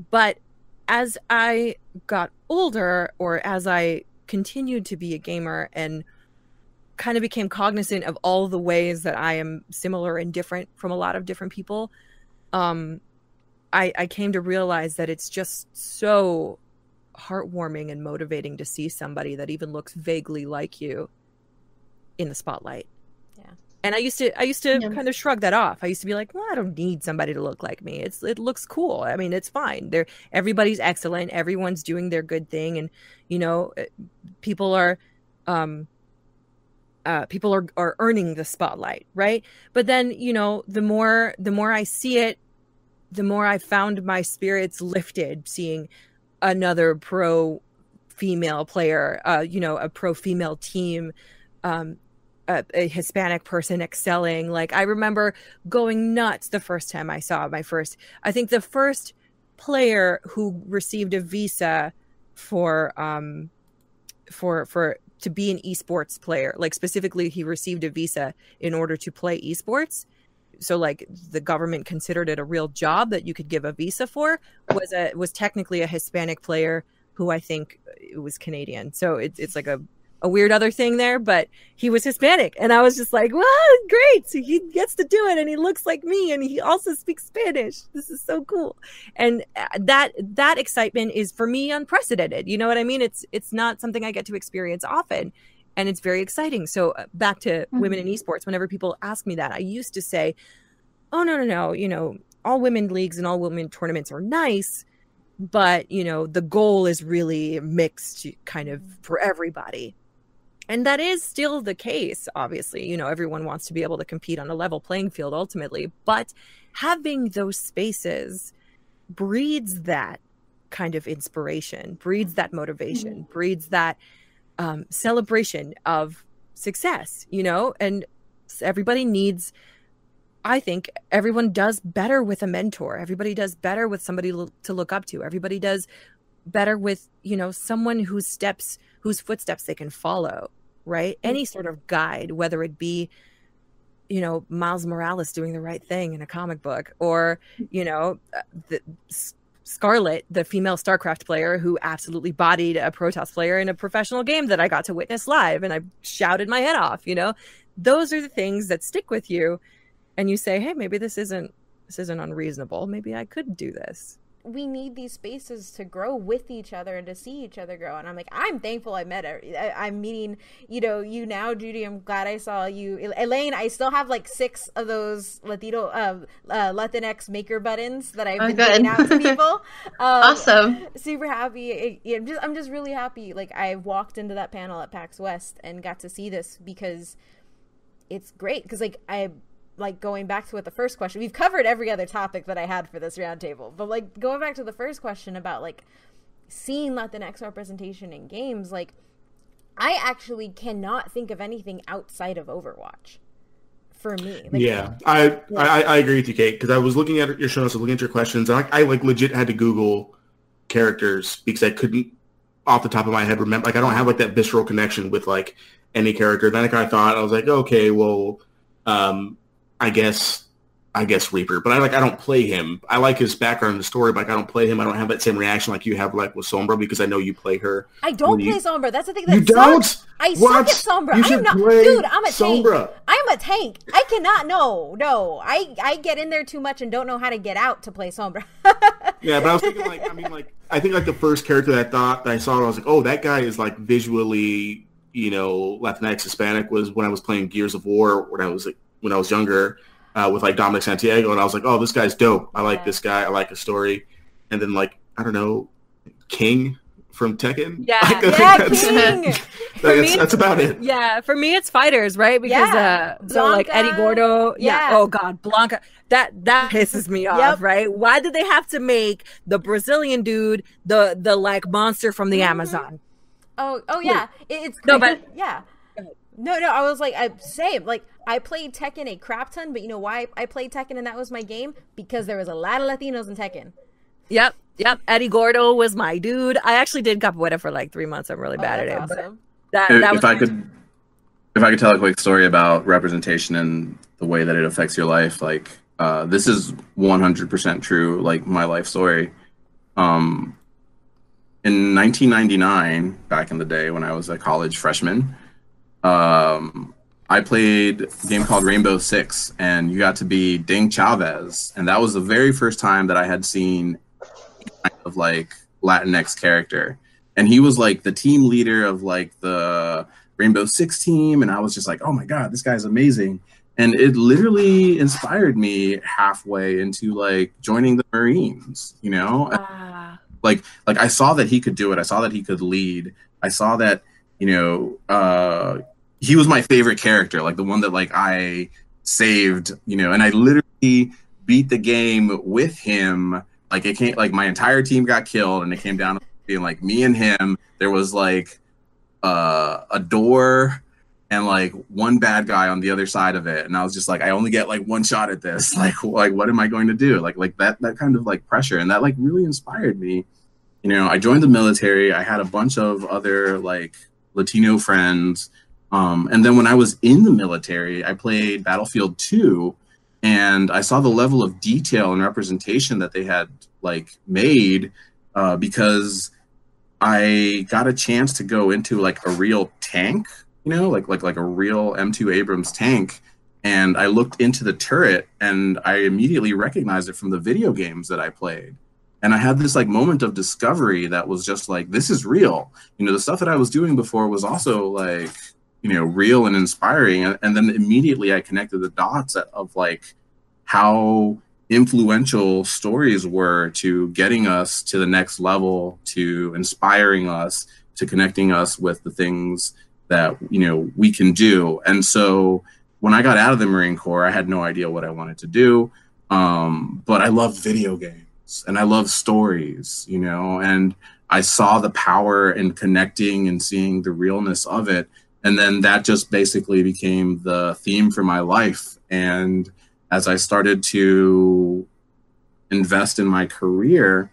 But as I got older, or as I continued to be a gamer and kind of became cognizant of all the ways that I am similar and different from a lot of different people, I came to realize that it's just so heartwarming and motivating to see somebody that even looks vaguely like you in the spotlight. Yeah. And I used to kind of shrug that off. I used to be like, well, I don't need somebody to look like me. It looks cool. I mean, it's fine. Everybody's excellent. Everyone's doing their good thing. And, you know, people are earning the spotlight. Right. But then, you know, the more I see it, the more I found my spirits lifted seeing another pro female player, you know, a pro female team, a Hispanic person excelling. Like, I remember going nuts the first time I saw I think the first player who received a visa to be an esports player, like specifically he received a visa in order to play esports. So like the government considered it a real job that you could give a visa for, was technically a Hispanic player who I think it was Canadian. So it's like a weird other thing there, but he was Hispanic. And I was just like, well, great. So he gets to do it. And he looks like me. And he also speaks Spanish. This is so cool. And that excitement is for me unprecedented. You know what I mean? It's not something I get to experience often. And it's very exciting. So back to women in esports, whenever people ask me that, I used to say, oh, no. You know, all women leagues and all women tournaments are nice, but, you know, the goal is really mixed kind of for everybody. And that is still the case, obviously. You know, everyone wants to be able to compete on a level playing field ultimately. But having those spaces breeds that kind of inspiration, breeds that motivation, breeds that celebration of success, you know. And everybody needs, I think everyone does better with a mentor. Everybody does better with somebody to look up to. Everybody does better with, you know, someone whose footsteps they can follow, right? Any sort of guide, whether it be, you know, Miles Morales doing the right thing in a comic book, or, you know, Scarlet, the female StarCraft player who absolutely bodied a Protoss player in a professional game that I got to witness live, and I shouted my head off, you know. Those are the things that stick with you, and you say, hey, maybe this isn't unreasonable. Maybe I could do this. we need these spaces to grow with each other and to see each other grow. And I'm like, I'm thankful I'm meeting, you now, Judy. I'm glad I saw you. Elaine, I still have like 6 of those Latinx maker buttons that I've been giving out to people. Awesome. Super happy. I'm just really happy. Like, I walked into that panel at PAX West and got to see this because it's great. Because like going back to what the first question, we've covered every other topic that I had for this roundtable, but like going back to the first question about like seeing Latinx representation in games, like I actually cannot think of anything outside of Overwatch for me. Like, yeah, I agree with you, Kate, because I was looking at your show notes, looking at your questions, and I like legit had to Google characters because I couldn't off the top of my head remember. Like I don't have like that visceral connection with like any character. Then I kind of thought, I was like, okay, well, I guess Reaper, but I don't play him. I like his background in the story, but I don't play him. I don't have that same reaction like you have like with Sombra because I know you play her. I don't play Sombra. That's the thing that you sucks. Don't? I suck at Sombra. You should play dude, I'm a Sombra. tank. I'm a tank. I cannot. No. I get in there too much and don't know how to get out to play Sombra. Yeah, but I was thinking I think like the first character that I saw, I was like, oh, that guy is like visually, Latinx Hispanic was when I was playing Gears of War when I was younger. With like Dominic Santiago, and I was like, oh, this guy's dope. I like this guy. I like his story. And then like, I don't know, King from Tekken. Yeah, King. That's about it. Yeah, for me it's fighters, right? Because so like Eddie Gordo. Yeah. Oh God, Blanca. That pisses me off, right? Why did they have to make the Brazilian dude the like monster from the Amazon? Oh yeah. It's no, but yeah. No, I was like, I played Tekken a crap ton, but you know why I played Tekken and that was my game? Because there was a lot of Latinos in Tekken. Yep. Eddie Gordo was my dude. I actually did capoeira for like 3 months. I'm really bad at it. Awesome. But if I could tell a quick story about representation and the way that it affects your life, like this is 100% true, like my life story. In 1999, back in the day when I was a college freshman, I played a game called Rainbow Six, and you got to be Ding Chavez, and that was the very first time that I had seen kind of like Latinx character, and he was like the team leader of like the Rainbow Six team, and I was just like, oh my god, this guy's amazing, and it literally inspired me halfway into like joining the Marines, like I saw that he could do it, I saw that he could lead, I saw that he was my favorite character, like the one that like I saved, and I literally beat the game with him. Like it came, like my entire team got killed, and it came down to being like me and him. There was like a door and like one bad guy on the other side of it, and I was just like, I only get like one shot at this. Like what am I going to do? Like that kind of like pressure, and that like really inspired me. I joined the military. I had a bunch of other like Latino friends. And then when I was in the military, I played Battlefield 2, and I saw the level of detail and representation that they had like made because I got a chance to go into like a real tank, like a real M2 Abrams tank. And I looked into the turret and I immediately recognized it from the video games that I played. And I had this like moment of discovery that was just like, this is real. The stuff that I was doing before was also like, real and inspiring. And then immediately I connected the dots of like how influential stories were to getting us to the next level, to inspiring us, to connecting us with the things that, we can do. And so when I got out of the Marine Corps, I had no idea what I wanted to do. But I loved video games and I love stories, and I saw the power in connecting and seeing the realness of it. And then that just basically became the theme for my life. And as I started to invest in my career,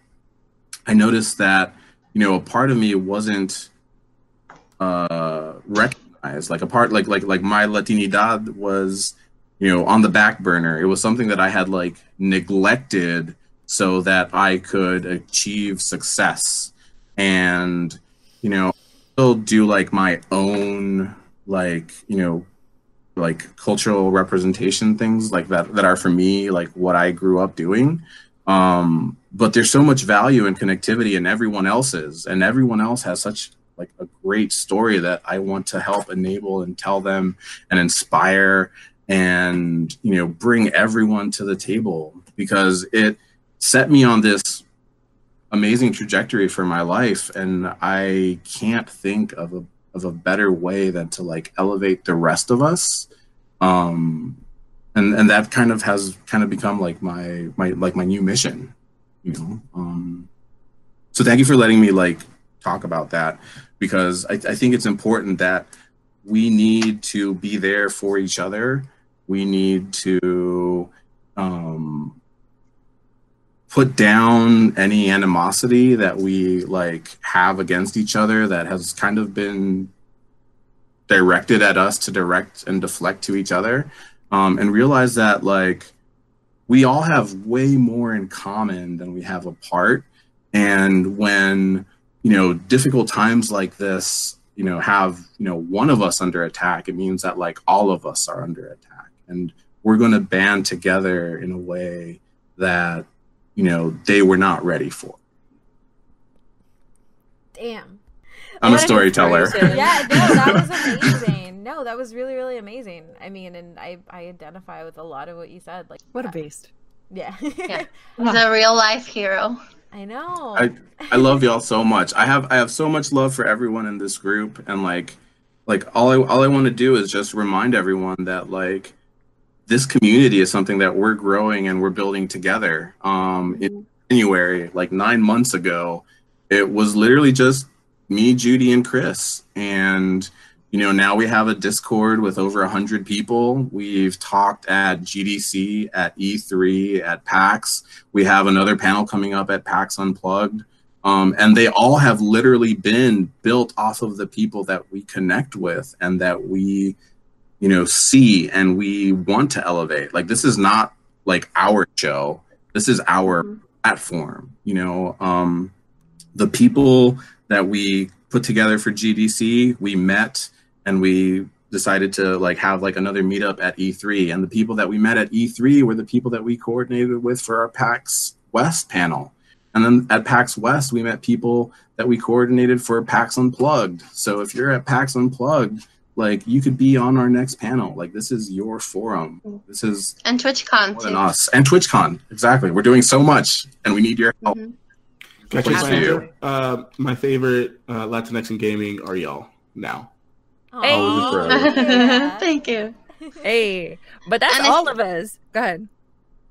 I noticed that, a part of me wasn't recognized. Like a part, like my Latinidad was, on the back burner. It was something that I had like neglected so that I could achieve success. And, still do like my own like cultural representation things like that are for me like what I grew up doing, But there's so much value and connectivity in everyone else's, and everyone else has such like a great story that I want to help enable and tell them and inspire and, you know, bring everyone to the table, because it set me on this amazing trajectory for my life. And I can't think of a better way than to like elevate the rest of us. And that kind of has become like my new mission, you know? So thank you for letting me like talk about that, because I think it's important that we need to be there for each other. We need to put down any animosity that we like have against each other that has kind of been directed at us to direct and deflect to each other, and realize that like we all have way more in common than we have apart. And when, you know, difficult times like this, you know, have, you know, one of us under attack, it means that like all of us are under attack, and we're going to band together in a way that, you know, they were not ready for. Damn. I'm a storyteller. Yeah, no, that was amazing. No, that was really, really amazing. I mean, and I identify with a lot of what you said. Like, what a beast. Yeah. Yeah. He's a real life hero. I know. I love y'all so much. I have so much love for everyone in this group, and like all I want to do is just remind everyone that like this community is something that we're growing and we're building together. In January, like 9 months ago, it was literally just me, Judy, and Chris. And, you know, now we have a Discord with over 100 people. We've talked at GDC, at E3, at PAX. We have another panel coming up at PAX Unplugged. And they all have literally been built off of the people that we connect with and that we, you know, see and we want to elevate. Like, this is not like our show. This is our platform, you know. The people that we put together for GDC, we met and we decided to like have like another meetup at E3. And the people that we met at E3 were the people that we coordinated with for our PAX West panel. And then at PAX West, we met people that we coordinated for PAX Unplugged. So if you're at PAX Unplugged, like you could be on our next panel. Like, this is your forum. This is and TwitchCon more than us. And TwitchCon, exactly. We're doing so much and we need your help. My favorite Latinx in gaming are y'all now. Hey. Yeah. Thank you. Hey, but that's all of us. Go ahead.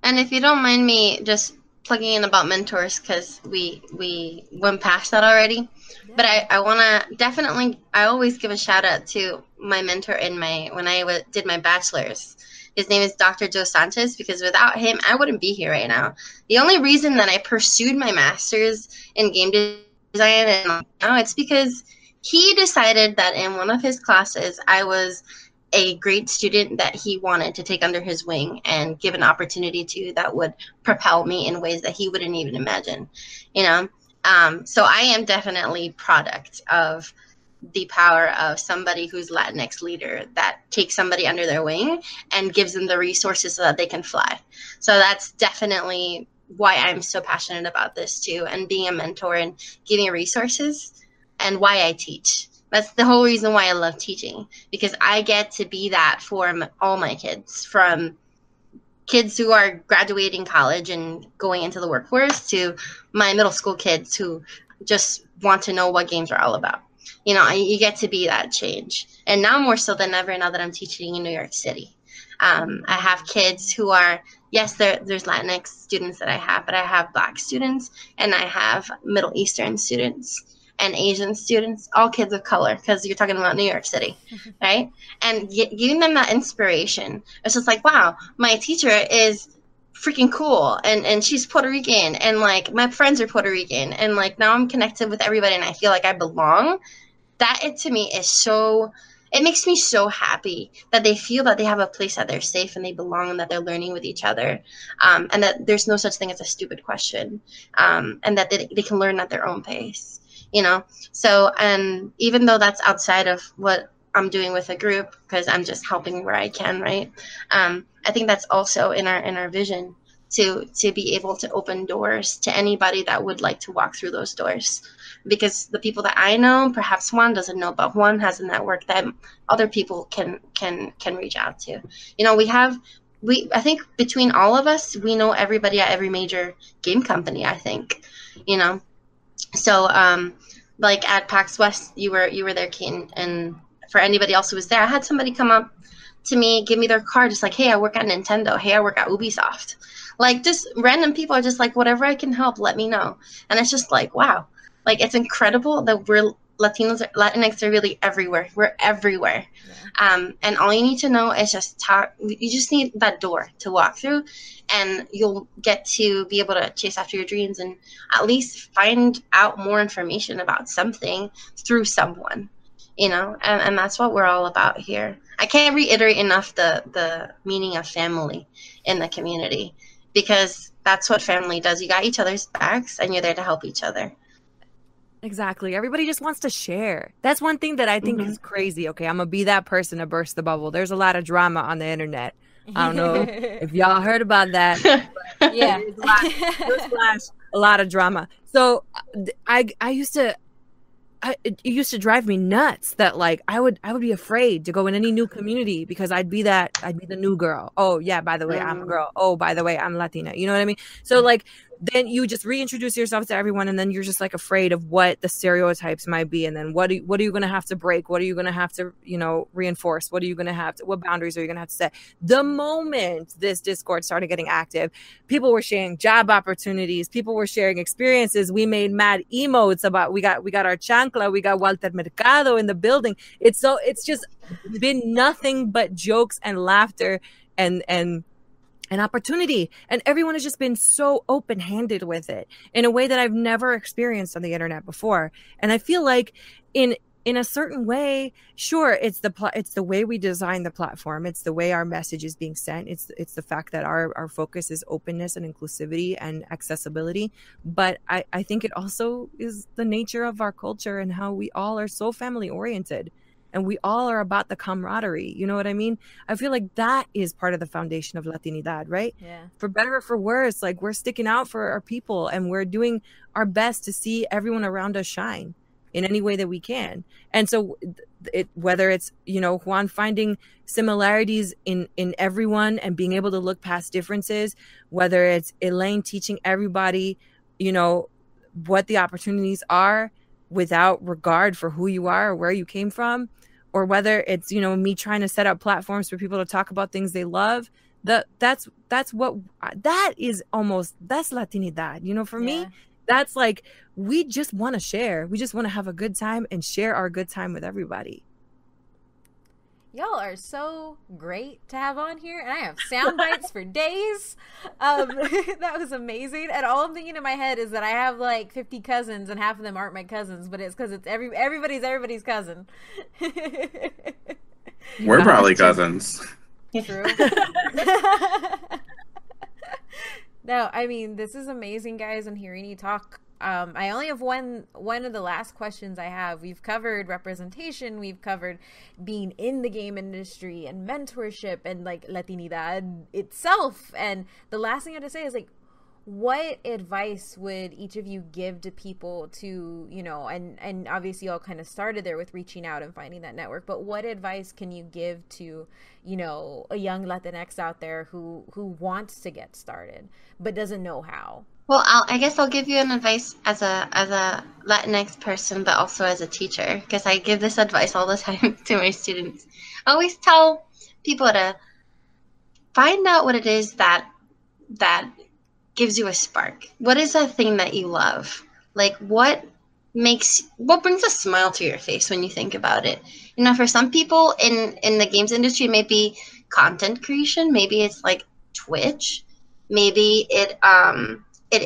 And if you don't mind me just plugging in about mentors, because we went past that already. Yeah. But I want to definitely, I always give a shout out to my mentor when I did my bachelor's. His name is Dr. Joe Sanchez, because without him, I wouldn't be here right now. The only reason that I pursued my master's in game design, and it's because he decided that in one of his classes, I was a great student that he wanted to take under his wing and give an opportunity to that would propel me in ways that he wouldn't even imagine, you know? So I am definitely product of the power of somebody who's Latinx leader that takes somebody under their wing and gives them the resources so that they can fly. So that's definitely why I'm so passionate about this too, and being a mentor and giving resources, and why I teach. That's the whole reason why I love teaching, because I get to be that for all my kids, from kids who are graduating college and going into the workforce to my middle school kids who just want to know what games are all about. You know, you get to be that change. And now more so than ever, now that I'm teaching in New York City. I have kids who are, yes, there's Latinx students that I have, but I have Black students and I have Middle Eastern students and Asian students, all kids of color, because you're talking about New York City, right? And giving them that inspiration. It's just like, wow, my teacher is freaking cool, and she's Puerto Rican, and like my friends are Puerto Rican, and like now I'm connected with everybody and I feel like I belong. That, it to me is so, it makes me so happy that they feel that they have a place that they're safe and they belong and that they're learning with each other, and that there's no such thing as a stupid question, and that they can learn at their own pace, you know? So, and even though that's outside of what I'm doing with a group, because I'm just helping where I can, right? I think that's also in our vision, to be able to open doors to anybody that would like to walk through those doors. Because the people that I know, perhaps Juan doesn't know, but Juan has a network that other people can reach out to. You know, I think between all of us, we know everybody at every major game company, I think, you know. So like at PAX West, you were there, Kate, and for anybody else who was there, I had somebody come up to me, give me their card, just like, hey, I work at Nintendo, hey, I work at Ubisoft. Like, just random people are just like, whatever I can help, let me know. And it's just like, wow. Like, it's incredible that we're Latinx are really everywhere. We're everywhere. Yeah. And all you need to know is just talk. You just need that door to walk through, and you'll get to be able to chase after your dreams and at least find out more information about something through someone, you know, and that's what we're all about here. I can't reiterate enough the meaning of family in the community, because that's what family does. You got each other's backs, and you're there to help each other. Exactly. Everybody just wants to share. That's one thing that I think is crazy. Okay, I'm going to be that person to burst the bubble. There's a lot of drama on the internet. I don't know if y'all heard about that. Yeah. There's a lot of drama. So it used to drive me nuts that like I would be afraid to go in any new community because I'd be the new girl. Oh yeah, by the way, I'm a girl. Oh, by the way, I'm Latina. You know what I mean? So like then you just reintroduce yourself to everyone, and then you're just like afraid of what the stereotypes might be, and then what are you going to have to break? What are you going to have to, you know, reinforce? What are you going to have to, what boundaries are you going to have to set? The moment this Discord started getting active, people were sharing job opportunities, people were sharing experiences. We made mad emotes about we got our chancla, we got Walter Mercado in the building. It's just been nothing but jokes and laughter and opportunity. And everyone has just been so open-handed with it in a way that I've never experienced on the internet before. And I feel like in a certain way, sure, it's the way we design the platform. It's the way our message is being sent. It's the fact that our focus is openness and inclusivity and accessibility. But I think it also is the nature of our culture and how we all are so family-oriented. And we all are about the camaraderie. You know what I mean? I feel like that is part of the foundation of Latinidad, right? Yeah. For better or for worse, like we're sticking out for our people and we're doing our best to see everyone around us shine in any way that we can. And so whether it's, you know, Juan finding similarities in everyone and being able to look past differences, whether it's Elaine teaching everybody, you know, what the opportunities are without regard for who you are or where you came from, or whether it's, you know, me trying to set up platforms for people to talk about things they love, that's Latinidad. You know, for me, that's like, we just want to share. We just want to have a good time and share our good time with everybody. Y'all are so great to have on here, and I have sound bites for days. That was amazing. And all I'm thinking in my head is that I have like 50 cousins, and half of them aren't my cousins, but it's because it's everybody's cousin. We're probably cousins. True. No, I mean, this is amazing, guys. I'm hearing you talk. I only have one of the last questions I have. We've covered representation. We've covered being in the game industry and mentorship and like Latinidad itself. And the last thing I have to say is like, what advice would each of you give to people to, you know, and obviously you all kind of started there with reaching out and finding that network, but what advice can you give to, you know, a young Latinx out there who wants to get started but doesn't know how? Well, I guess I'll give you an advice as a Latinx person, but also as a teacher, because I give this advice all the time to my students. I always tell people to find out what it is that gives you a spark. What is that thing that you love? Like, what brings a smile to your face when you think about it? You know, for some people in the games industry, it may be content creation. Maybe it's like Twitch. Maybe it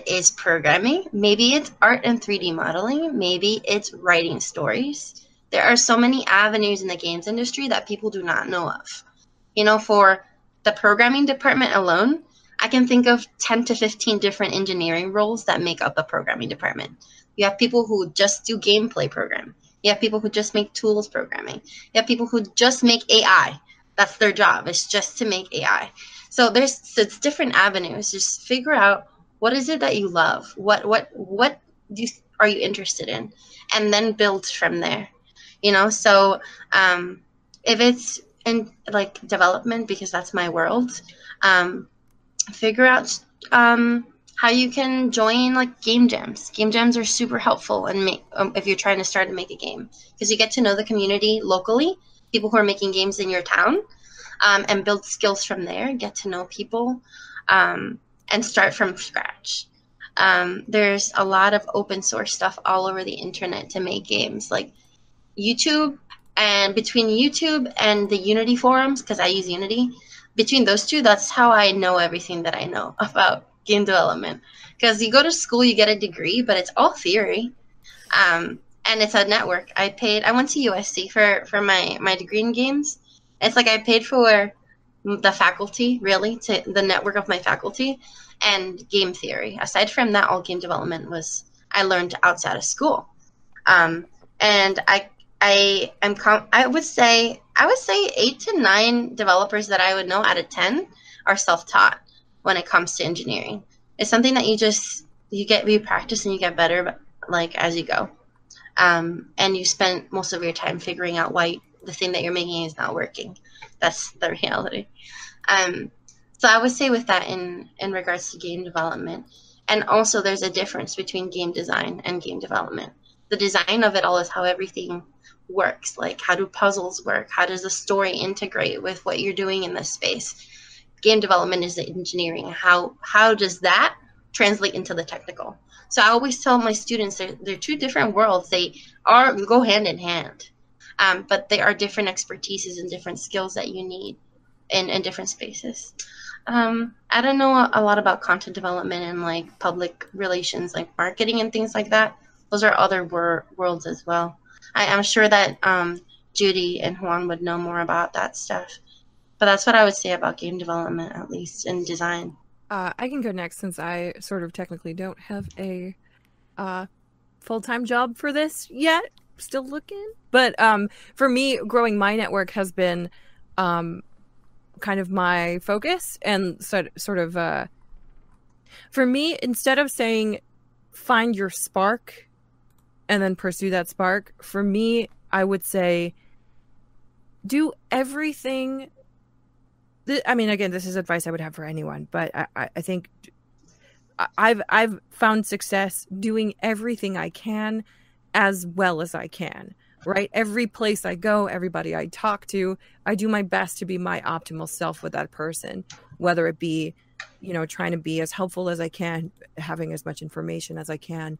is programming. Maybe it's art and 3D modeling. Maybe it's writing stories. There are so many avenues in the games industry that people do not know of. You know, for the programming department alone, I can think of 10 to 15 different engineering roles that make up a programming department. You have people who just do gameplay programming. You have people who just make tools programming. You have people who just make AI. That's their job. It's just to make AI. So it's different avenues. Just figure out what is it that you love. What are you interested in, and then build from there. So if it's in like development, because that's my world, figure out how you can join like game jams. Game jams are super helpful and if you're trying to start to make a game, because you get to know the community locally, people who are making games in your town, and build skills from there. Get to know people, and start from scratch. There's a lot of open source stuff all over the internet to make games, like YouTube, and between YouTube and the Unity forums, because I use Unity, between those two, that's how I know everything that I know about game development. Because you go to school, you get a degree, but it's all theory, and it's a network. I went to USC for my degree in games. It's like I paid for the faculty, really, to the network of my faculty, and game theory. Aside from that, all game development I learned outside of school. And I would say 8 to 9 developers that I would know out of 10 are self-taught when it comes to engineering. It's something that you practice and you get better, like, as you go. And you spend most of your time figuring out why the thing that you're making is not working. That's the reality. So I would say with that in regards to game development. And also there's a difference between game design and game development. The design of it all is how everything works. Like, how do puzzles work? How does the story integrate with what you're doing in this space? Game development is the engineering. How does that translate into the technical? So I always tell my students they're two different worlds. They go hand in hand. But they are different expertises and different skills that you need in different spaces. I don't know a lot about content development and like public relations, like marketing and things like that. Those are other worlds as well. I'm sure that Judy and Juan would know more about that stuff. But that's what I would say about game development, at least in design. I can go next, since I sort of technically don't have a full-time job for this yet. Still looking. But for me, growing my network has been kind of my focus, and sort of for me, instead of saying find your spark and then pursue that spark, for me, I would say do everything. I mean, again, this is advice I would have for anyone, but I think I've found success doing everything I can as well as I can, right? Every place I go, everybody I talk to, I do my best to be my optimal self with that person, whether it be, trying to be as helpful as I can, having as much information as I can,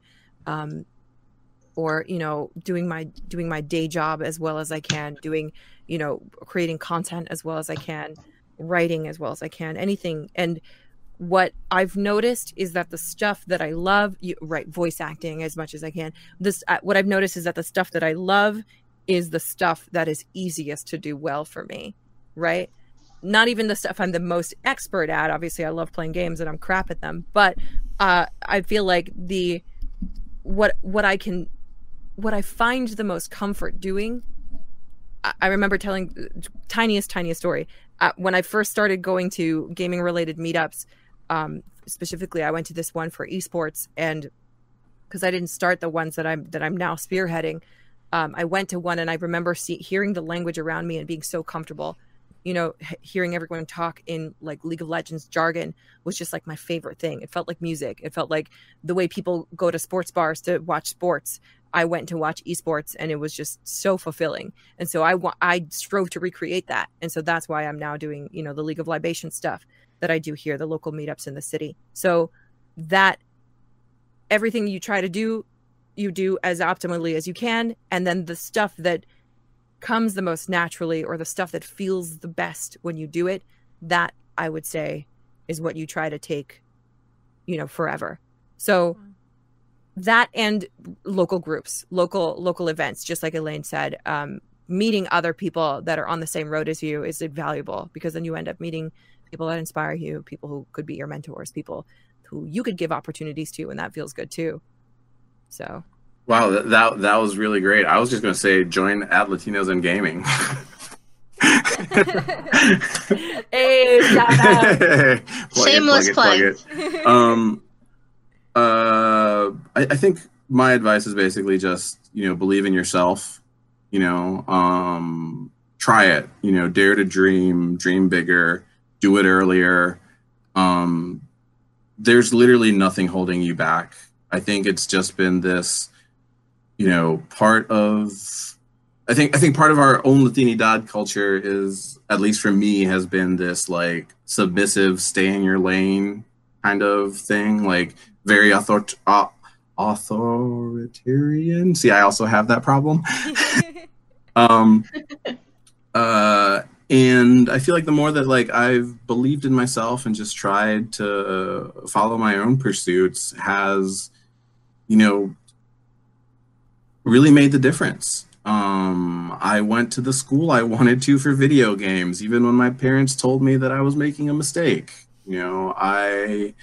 or, doing my day job as well as I can, doing, creating content as well as I can, writing as well as I can, anything. And what I've noticed is that the stuff that I love, voice acting as much as I can. What I've noticed is that the stuff that I love is the stuff that is easiest to do well for me, right? Not even the stuff I'm the most expert at. Obviously, I love playing games and I'm crap at them. But I feel like what I find the most comfort doing. I remember telling tiniest story. When I first started going to gaming related meetups, specifically, I went to this one for esports, and because I didn't start the ones that I'm now spearheading, I went to one, and I remember hearing the language around me and being so comfortable. Hearing everyone talk in like League of Legends jargon was just like my favorite thing. It felt like music. It felt like the way people go to sports bars to watch sports. I went to watch esports, and it was just so fulfilling. And so I strove to recreate that. And so that's why I'm now doing, the League of Libation stuff that I do here, the local meetups in the city. So that everything you try to do, you do as optimally as you can. And then the stuff that comes the most naturally, or the stuff that feels the best when you do it, that I would say is what you try to take, forever. So that, and local groups, local events, just like Elaine said, meeting other people that are on the same road as you is invaluable, because then you end up meeting people that inspire you, people who could be your mentors, people who you could give opportunities to, and that feels good too. So. Wow, that was really great. I was just going to say join at Latinos in Gaming. Hey, shout out. Shameless plug. I think my advice is basically just, believe in yourself, try it, dare to dream bigger, do it earlier. There's literally nothing holding you back. I think it's just been this, part of, I think part of our own Latinidad culture is, at least for me, has been this like submissive, stay in your lane kind of thing, like very authoritarian. See, I also have that problem. And I feel like the more that like I've believed in myself and just tried to follow my own pursuits has, really made the difference. I went to the school I wanted to for video games, even when my parents told me that I was making a mistake. I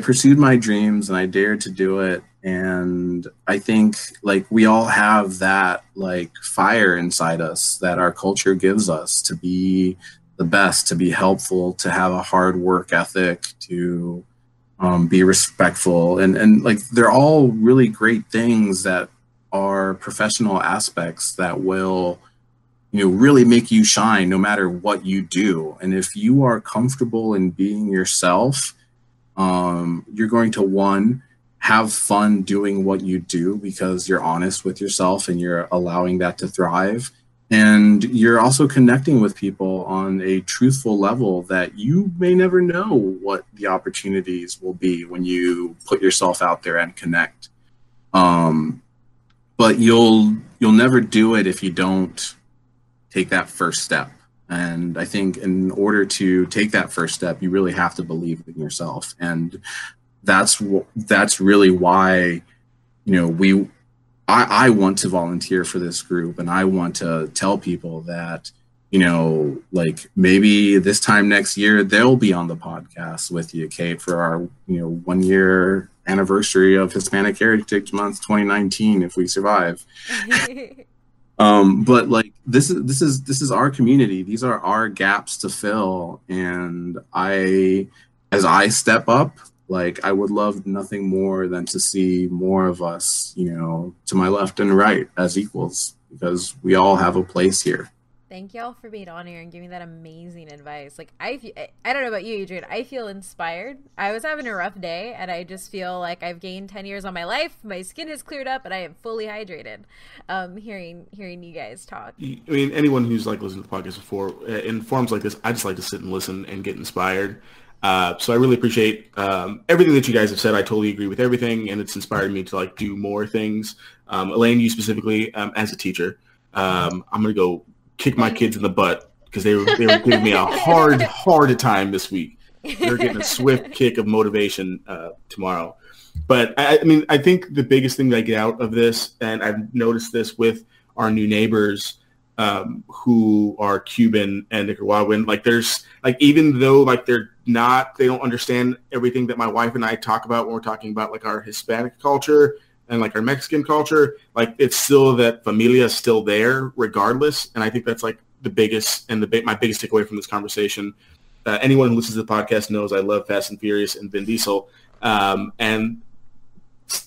pursued my dreams and I dared to do it. And I think like we all have that like fire inside us that our culture gives us to be the best, to be helpful, to have a hard work ethic, to be respectful. And like they're all really great things that are professional aspects that will, really make you shine no matter what you do. And if you are comfortable in being yourself, you're going to, have fun doing what you do because you're honest with yourself and you're allowing that to thrive. And you're also connecting with people on a truthful level that you may never know what the opportunities will be when you put yourself out there and connect. But you'll never do it if you don't take that first step. And I think in order to take that first step, you really have to believe in yourself. And that's really why, I want to volunteer for this group, and I want to tell people that, like maybe this time next year, they'll be on the podcast with you, Kate, for our, 1 year anniversary of Hispanic Heritage Month 2019, if we survive. But like this is our community. These are our gaps to fill. And as I step up, like I would love nothing more than to see more of us, to my left and right as equals, because we all have a place here. Thank y'all for being on here and giving that amazing advice. Like I don't know about you, Adrian. I feel inspired. I was having a rough day, and I just feel like I've gained 10 years on my life. My skin has cleared up, and I am fully hydrated. Hearing you guys talk. I mean, anyone who's like listened to the podcast before in forums like this, I just like to sit and listen and get inspired. So I really appreciate everything that you guys have said. I totally agree with everything, and it's inspired me to like do more things. Elaine, you specifically as a teacher, I'm gonna go kick my kids in the butt because they were giving me a hard time this week. They're getting a swift kick of motivation tomorrow. But I mean, I think the biggest thing that I get out of this, and I've noticed this with our new neighbors who are Cuban and Nicaraguan, like there's like, even though like they don't understand everything that my wife and I talk about when we're talking about like our Hispanic culture and like our Mexican culture, like it's still that familia is still there regardless. And I think that's like the biggest and my biggest takeaway from this conversation. Anyone who listens to the podcast knows I love Fast and Furious and Vin Diesel. And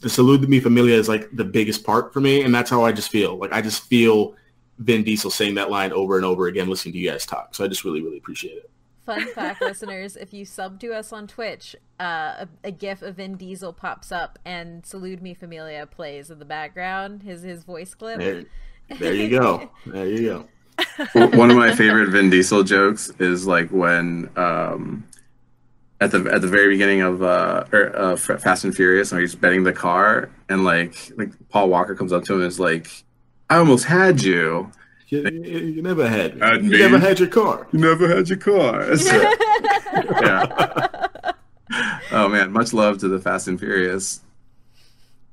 the Salud de Mi Familia is like the biggest part for me. And that's how I just feel. Like I just feel Vin Diesel saying that line over and over again, listening to you guys talk. So I just really, really appreciate it. Fun fact, listeners, if you sub to us on Twitch, a gif of Vin Diesel pops up and Salud Mi Familia plays in the background, his voice clip. There you go. There you go. One of my favorite Vin Diesel jokes is like when at the very beginning of Fast and Furious, when he's betting the car, and like Paul Walker comes up to him and is like, "I almost had you." You never had me. You never had your car. You never had your car. Yeah. Oh man, much love to the Fast and Furious.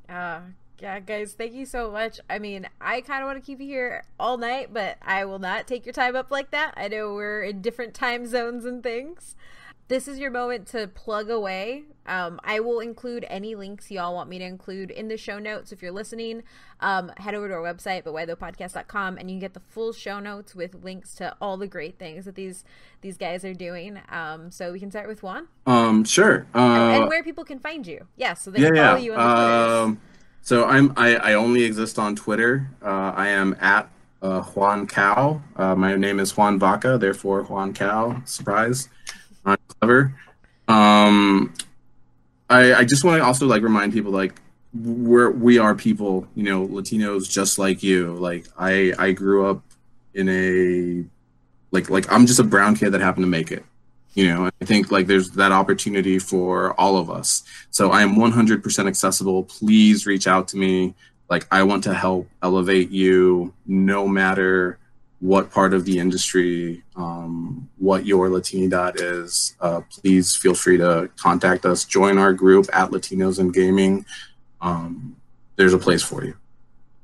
Yeah, guys, thank you so much. I mean, I kind of want to keep you here all night, but I will not take your time up like that. I know we're in different time zones and things. this is your moment to plug away. I will include any links y'all want me to include in the show notes. If you're listening, head over to our website, butwhythopodcast.com, and you can get the full show notes with links to all the great things that these guys are doing. So we can start with Juan. Sure. And where people can find you. Yeah, so they can follow you on the Twitters. So I only exist on Twitter. I am at Juan Cow. My name is Juan Vaca, therefore Juan Cow. Surprise. Not clever. I just want to also like remind people like we are people, you know, Latinos just like you. Like I grew up in a like I'm just a brown kid that happened to make it. You know, I think like there's that opportunity for all of us. So I am 100% accessible. Please reach out to me. Like I want to help elevate you no matter what part of the industry, what your Latinidad is. Please feel free to contact us. Join our group at Latinos in Gaming. There's a place for you.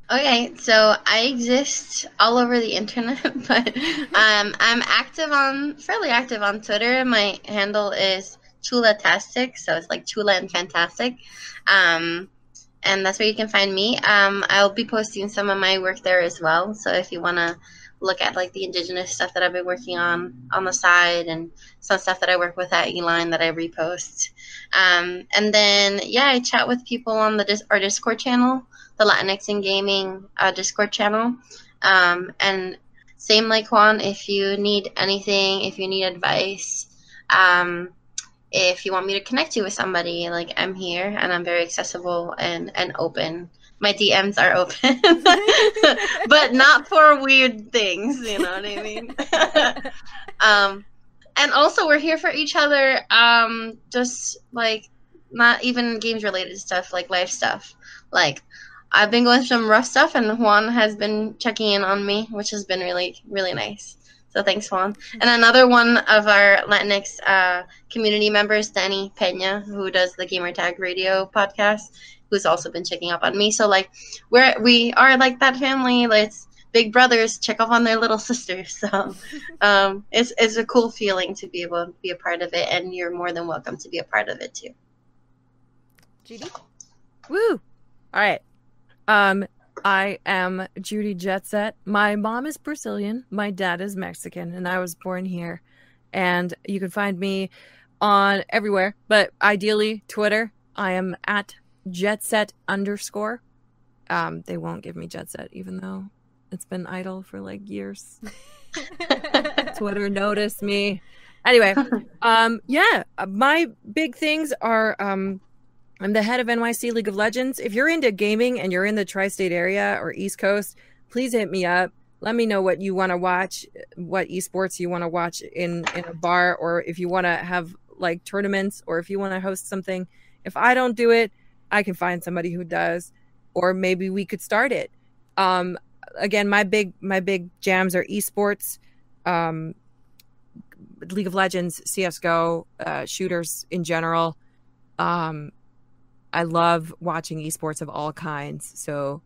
Okay, so I exist all over the internet, but I'm fairly active on Twitter. My handle is Chulatastic, so it's like Chula and Fantastic. And that's where you can find me. I'll be posting some of my work there as well. So if you want to look at like the indigenous stuff that I've been working on the side, and some stuff that I work with at Elaine that I repost. And then, yeah, I chat with people on our Discord channel, the Latinx in Gaming Discord channel. And same like Juan, if you need anything, if you need advice, if you want me to connect you with somebody, like I'm here and I'm very accessible and open. My DMs are open, but not for weird things, you know what I mean? And also we're here for each other, just like not even games related stuff, like life stuff. Like I've been going through some rough stuff and Juan has been checking in on me, which has been really, really nice. So thanks, Juan. And another one of our Latinx community members, Danny Pena, who does the Gamertag Radio podcast, who's also been checking up on me. So like we are like that family. Like big brothers check up on their little sisters. So it's a cool feeling to be able to be a part of it, and you're more than welcome to be a part of it too. Judy? Woo! All right. I am Judy Jetset. My mom is Brazilian. My dad is Mexican, and I was born here. And you can find me on everywhere, but ideally Twitter. I am at Jetset_. They won't give me Jetset, even though it's been idle for like years. Twitter noticed me. Anyway, yeah, my big things are I'm the head of NYC League of Legends. If you're into gaming and you're in the tri-state area or East Coast, please hit me up. Let me know what you want to watch, what esports you want to watch in a bar, or if you want to have like tournaments, or if you want to host something. If I don't do it, I can find somebody who does, or maybe we could start it. Again, my big jams are esports, League of Legends, CSGO, shooters in general. I love watching esports of all kinds, so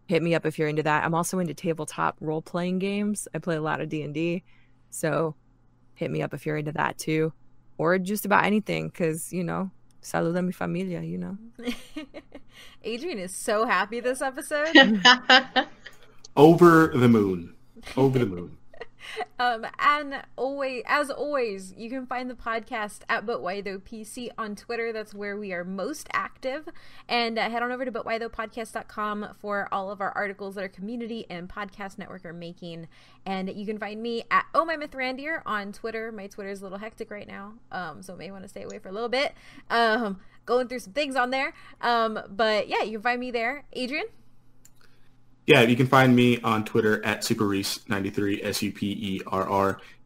hit me up if you're into that. I'm also into tabletop role-playing games. I play a lot of D&D, so hit me up if you're into that too, or just about anything, because, you know, saluda a mi familia, you know. Adrian is so happy this episode. Over the moon. Over the moon. And as always, you can find the podcast at ButWhyThoughPC on Twitter. That's where we are most active. And head on over to ButWhyThoughPodcast.com for all of our articles that our community and podcast network are making. And you can find me at OhMyMythRandier on Twitter. My Twitter is a little hectic right now, so may want to stay away for a little bit. Going through some things on there. But yeah, you can find me there. Adrian? Yeah, you can find me on Twitter at SuperRuiz93,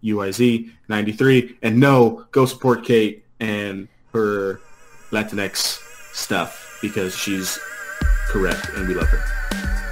SUPERRUIZ 93. And no, go support Kate and her Latinx stuff, because she's correct and we love her.